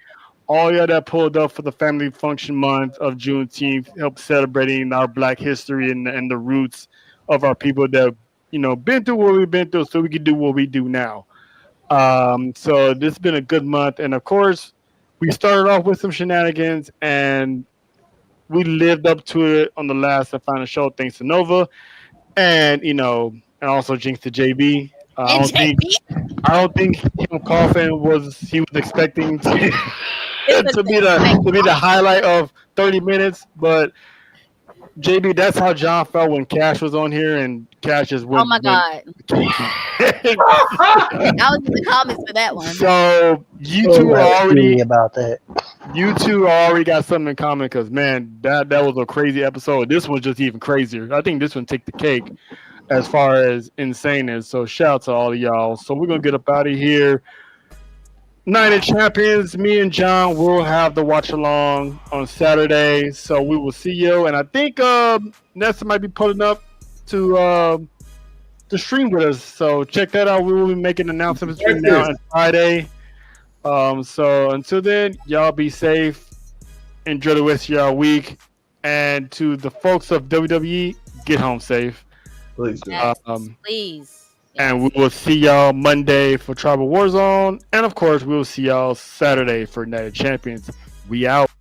all y'all that pulled up for the family function month of Juneteenth, help celebrating our Black history and the roots of our people that been through what we've been through, so we can do what we do now. So this has been a good month, and of course, we started off with some shenanigans, and we lived up to it on the last and final show, thanks to Nova, and and also jinx to JB. And JB, I don't think him coughing he was expecting to, it's to be the highlight of 30 minutes, but JB, that's how John felt when Cash was on here, and Cash just oh went. my God. I was in the comments for that one. So you two Anybody are see me already about that? got something in common because man, that was a crazy episode. This was just even crazier. I think this one take the cake as far as insane is. So shout out to all of y'all. So we're gonna get up out of here. Night of Champions, me and John will have the watch along on Saturday. So we will see you. And I think Nessa might be pulling up to stream with us. So check that out. We will be making announcements between now and Friday. So until then, y'all be safe. Enjoy the rest of y'all week. And to the folks of WWE, get home safe. Please do. Yes, please. And we will see y'all Monday for Tribal Warzone. And of course, we will see y'all Saturday for Night of Champions. We out.